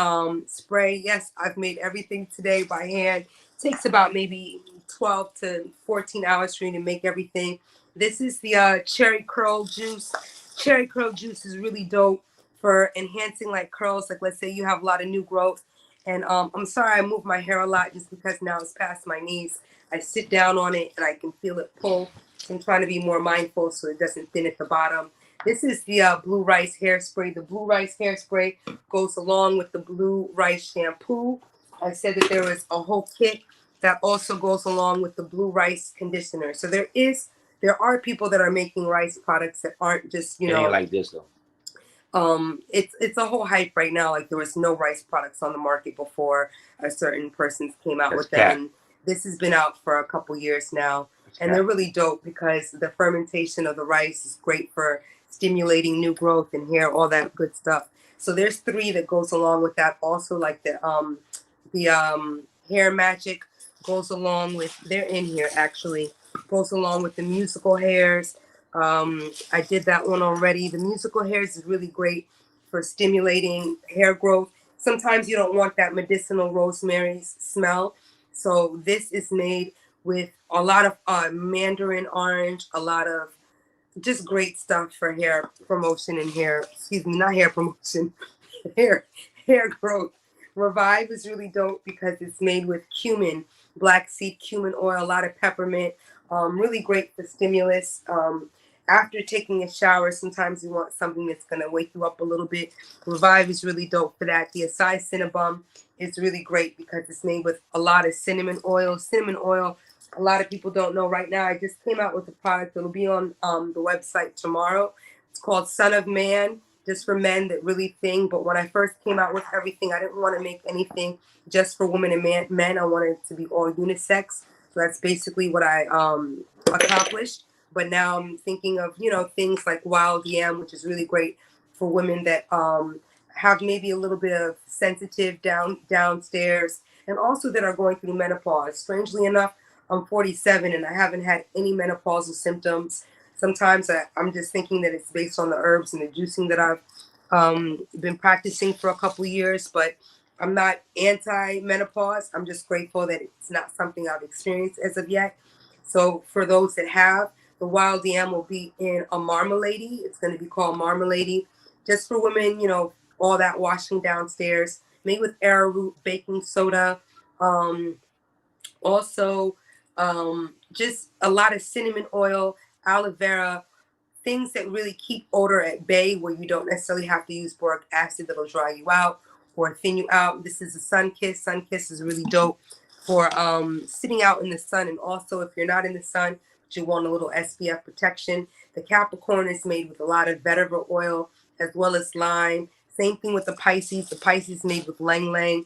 spray. Yes, I've made everything today by hand. It takes about maybe 12 to 14 hours for you to make everything. This is the cherry curl juice. Cherry curl juice is really dope for enhancing like curls. Like let's say you have a lot of new growth. And I'm sorry I moved my hair a lot just because now it's past my knees. I sit down on it and I can feel it pull. So I'm trying to be more mindful so it doesn't thin at the bottom. This is the blue rice hairspray. The blue rice hairspray goes along with the blue rice shampoo. I said that there was a whole kit that also goes along with the blue rice conditioner. So there are people that are making rice products that aren't just, you know. It ain't like this though. It's a whole hype right now. Like there was no rice products on the market before a certain person came out with them. And this has been out for a couple years now. And they're really dope because the fermentation of the rice is great for stimulating new growth and hair, all that good stuff. So there's 3 that goes along with that. Also like the hair magic goes along with, they're in here actually, goes along with the musical hairs. I did that one already. The musical hairs is really great for stimulating hair growth. Sometimes you don't want that medicinal rosemary smell. So this is made with a lot of mandarin orange, a lot of just great stuff for hair promotion and not hair promotion, hair growth. Revive is really dope because it's made with cumin, black seed cumin oil, a lot of peppermint, really great for stimulus. After taking a shower, sometimes you want something that's going to wake you up a little bit. Revive is really dope for that. The Aseer Cinnabon is really great because it's made with a lot of cinnamon oil. Cinnamon oil, a lot of people don't know right now. I just came out with a product that'll be on the website tomorrow. It's called Son of Man, just for men that really think. But when I first came out with everything, I didn't want to make anything just for women and men. I wanted it to be all unisex. So that's basically what I accomplished. But now I'm thinking of, things like wild yam, which is really great for women that have maybe a little bit of sensitive downstairs, and also that are going through menopause. Strangely enough, I'm 47 and I haven't had any menopausal symptoms. Sometimes I'm just thinking that it's based on the herbs and the juicing that I've been practicing for a couple of years, but I'm not anti-menopause. I'm just grateful that it's not something I've experienced as of yet. So for those that have, the wild yam will be in a marmalade. It's going to be called marmalade. Just for women, all that washing downstairs, made with arrowroot, baking soda. Also, just a lot of cinnamon oil, aloe vera, things that really keep odor at bay where you don't necessarily have to use boric acid that'll dry you out or thin you out. This is a sun kiss. Sun kiss is really dope for sitting out in the sun. And also if you're not in the sun, but you want a little SPF protection. The Capricorn is made with a lot of vetiver oil as well as lime. Same thing with the Pisces. The Pisces made with lang lang.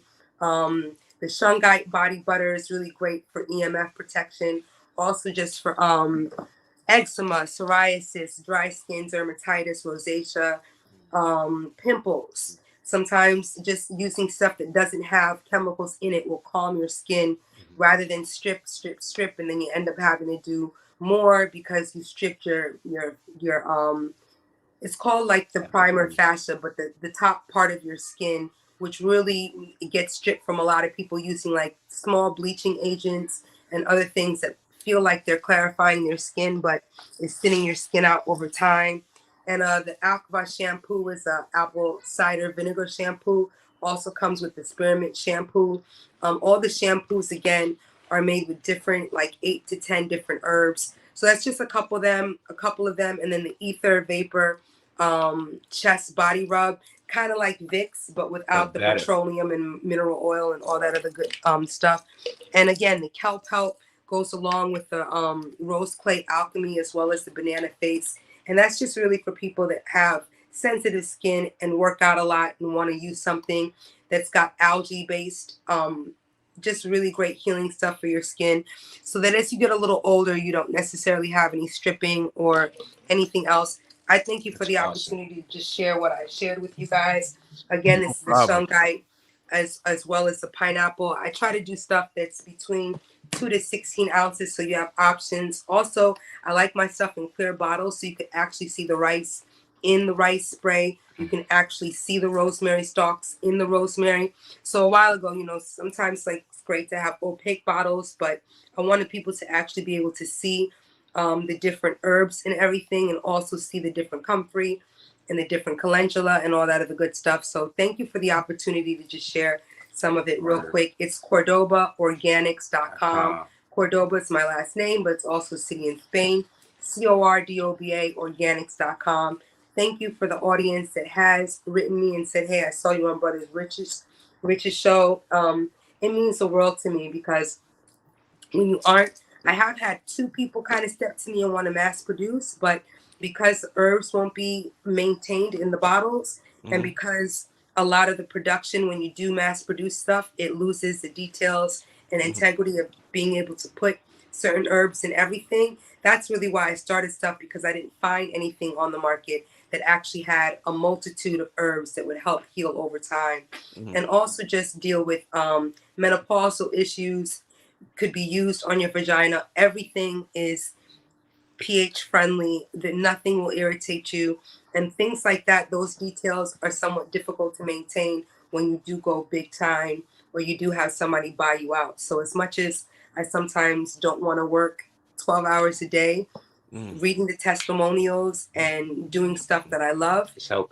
The shungite body butter is really great for EMF protection. Also just for eczema, psoriasis, dry skin, dermatitis, rosacea, pimples. Sometimes just using stuff that doesn't have chemicals in it will calm your skin rather than strip, and then you end up having to do more because you stripped your it's called like the primer fascia, but the top part of your skin, which really gets stripped from a lot of people using like small bleaching agents and other things that feel like they're clarifying their skin, but it's thinning your skin out over time. And the Alkava shampoo is a apple cider vinegar shampoo. Also comes with the spearmint shampoo. All the shampoos again are made with different, like 8 to 10 different herbs. So that's just a couple of them, and then the ether vapor chest body rub, kind of like Vicks, but without the petroleum and mineral oil and all that other good stuff. And again, the kelp help goes along with the rose clay alchemy as well as the banana face. And that's just really for people that have sensitive skin and work out a lot and want to use something that's got algae based, just really great healing stuff for your skin, so that as you get a little older, you don't necessarily have any stripping or anything else. I thank you for the opportunity to just share what I shared with you guys. Again, this is the shungite as well as the pineapple. I try to do stuff that's between 2 to 16 ounces, so you have options. Also, I like my stuff in clear bottles, so you can actually see the rice in the rice spray. You can actually see the rosemary stalks in the rosemary. So a while ago, sometimes like it's great to have opaque bottles, but I wanted people to actually be able to see the different herbs and everything, and also see the different comfrey and the different calendula and all that other good stuff. So thank you for the opportunity to just share some of it real quick. It's CordobaOrganics.com. Cordoba is my last name, but it's also a city in Spain. CORDOBA Organics.com. Thank you for the audience that has written me and said, hey, I saw you on Brothers Rich's show. It means the world to me, because when you aren't, I have had 2 people kind of step to me and want to mass produce, but because herbs won't be maintained in the bottles, and because a lot of the production, when you do mass produce stuff, it loses the details and integrity of being able to put certain herbs in everything. That's really why I started stuff, because I didn't find anything on the market that actually had a multitude of herbs that would help heal over time. And also just deal with menopausal issues, could be used on your vagina. Everything is pH friendly, that nothing will irritate you, and things like that. Those details are somewhat difficult to maintain when you do go big time, or you do have somebody buy you out. So as much as I sometimes don't want to work 12 hours a day, reading the testimonials and doing stuff that I love,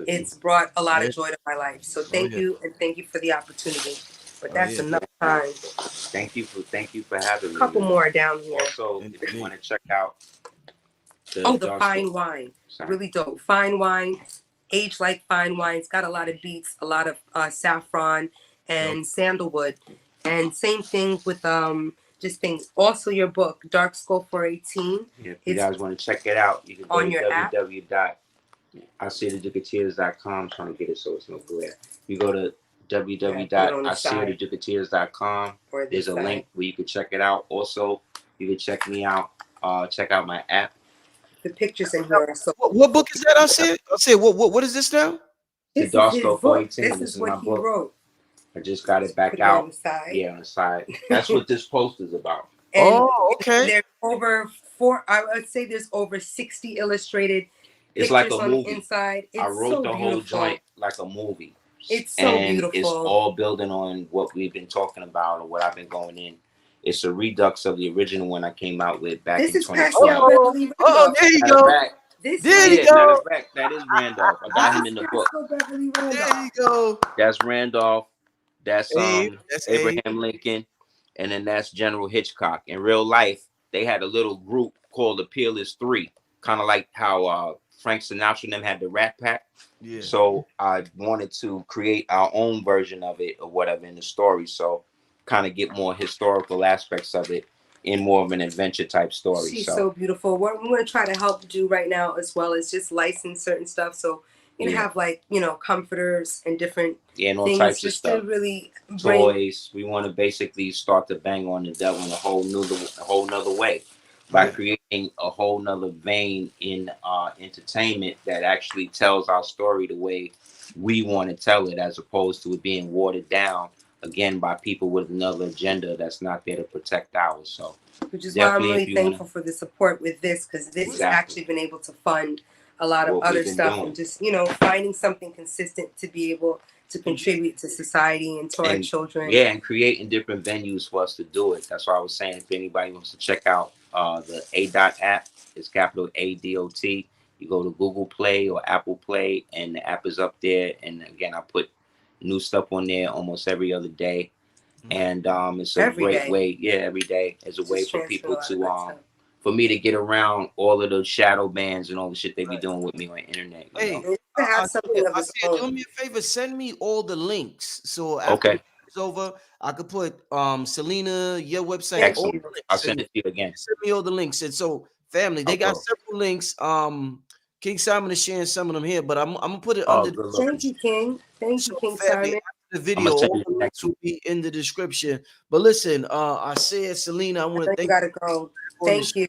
it's brought a lot of joy to my life. So thank you, and thank you for the opportunity. But that's enough time. Thank you for having me. A couple more down here. Also, if you want to check out the fine wine. Really dope. Fine wine, aged like fine wine. It's got a lot of beets, a lot of saffron and sandalwood. And same thing with just things. Also your book, Dark Skull 418. If you guys want to check it out, you can go to www.aseertheducateers.com. Trying to get it so it's no glare. You go to www.aseertheducateers.com. There's a link where you can check it out. Also, you can check me out. Check out my app. The pictures in here. So what book is that? I said, what is this now? The Dark Skull 418. This is what he wrote. I just got it back out. On the side. That's what this post is about. And there's over there's over 60 illustrated. It's like a movie. Inside. I wrote the whole joint like a movie. It's so beautiful. It's all building on what we've been talking about or what I've been going in. It's a redux of the original one I came out with back in 2012. Oh, there you go. There you go. That is Randolph. I got him in the book. There you go. That's Randolph. That's Abraham Lincoln. And then that's General Hitchcock. In real life, they had a little group called the Peerless Three, kind of like how Frank Sinatra and them had the Rat Pack. Yeah. So I wanted to create our own version of it or whatever in the story. So kind of get more historical aspects of it in more of an adventure type story. She's so beautiful. What we're going to try to help do right now as well is just license certain stuff. So you know, have like, you know, comforters and different and all things types of just stuff. to really Toys. We want to basically start to bang on the devil in a whole nother way by creating a whole nother vein in entertainment that actually tells our story the way we want to tell it, as opposed to it being watered down again by people with another agenda that's not there to protect ours. So, which is why I'm really thankful for the support with this, because this has actually been able to fund a lot of other stuff and just, you know, finding something consistent to be able to contribute to society and to our children. Yeah, and creating different venues for us to do it. That's why I was saying, if anybody wants to check out the ADOT app, it's capital ADOT. You go to Google Play or Apple Play, and the app is up there. And again, I put new stuff on there almost every other day. And it's a great way. Yeah, every day is a way for people to for me to get around all of those shadow bands and all the shit they be doing with me on the internet. Hey, do me a favor, send me all the links. So after it's over, I could put Selena, your website. Excellent. I'll send it to you again. Send me all the links. And so, family, they got several links. King Simon is sharing some of them here, but I'm gonna put it under. Thank you, King. Thank you, King Simon. The video, all the links will be in the description. But listen, Aseer, Selena, I want to thank you. Go. Thank you.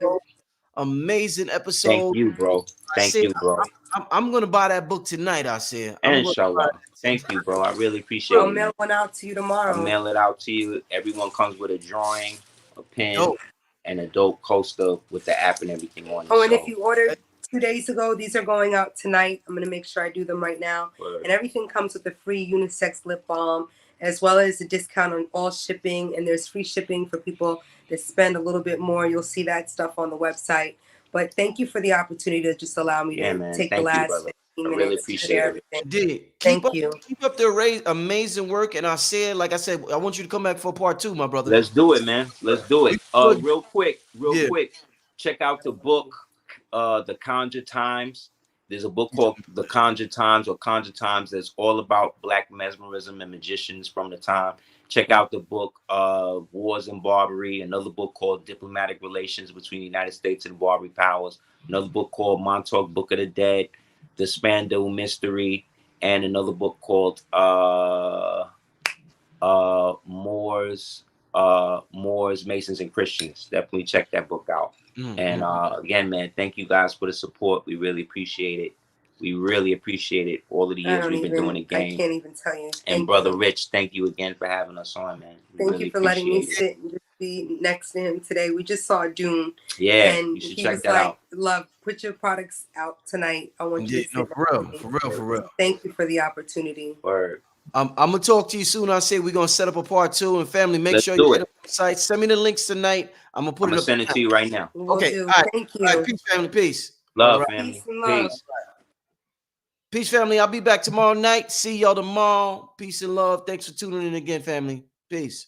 Amazing episode. Thank you, bro. Thank you, bro. I'm gonna buy that book tonight, Aseer. Inshallah. Thank you, bro. I really appreciate it. I'll mail one out to you tomorrow. I'll mail it out to you. Everyone comes with a drawing, a pen, and a dope coaster with the app and everything on it. Oh, and if you ordered 2 days ago, these are going out tonight. I'm gonna make sure I do them right now. And everything comes with a free unisex lip balm, as well as a discount on all shipping. And there's free shipping for people that spend a little bit more. You'll see that stuff on the website. But thank you for the opportunity to just allow me to take the last 15 minutes. I really appreciate it. Thank you. Keep up the amazing work. And I said, like I said, I want you to come back for part 2, my brother. Let's do it, man. Let's do it. Real quick. Check out the book, The Conjure Times. There's a book called The Conjure Times or Conjure Times that's all about Black mesmerism and magicians from the time. Check out the book Wars in Barbary, another book called Diplomatic Relations Between the United States and Barbary Powers, another book called Montauk Book of the Dead, The Spandau Mystery, and another book called Moors, Masons, and Christians. Definitely check that book out. And again, man, thank you guys for the support. We really appreciate it. We really appreciate it. All of the years we've been doing the game. I can't even tell you. And Brother Rich, thank you again for having us on, man. Thank you for letting me sit and just be next to him today. We just saw Dune. Yeah, and you should check that out. Love, put your products out tonight. I want you to sit for real. Thank you for the opportunity. Word. I'm gonna talk to you soon. I say we're gonna set up a part 2, and family, make sure you hit the website. Send me the links tonight. I'm gonna put send it to you right now. Okay. All right. Thank you. All right. Peace, family. Peace. Love, family. Peace. Peace, family. I'll be back tomorrow night. See y'all tomorrow. Peace and love. Thanks for tuning in again, family. Peace.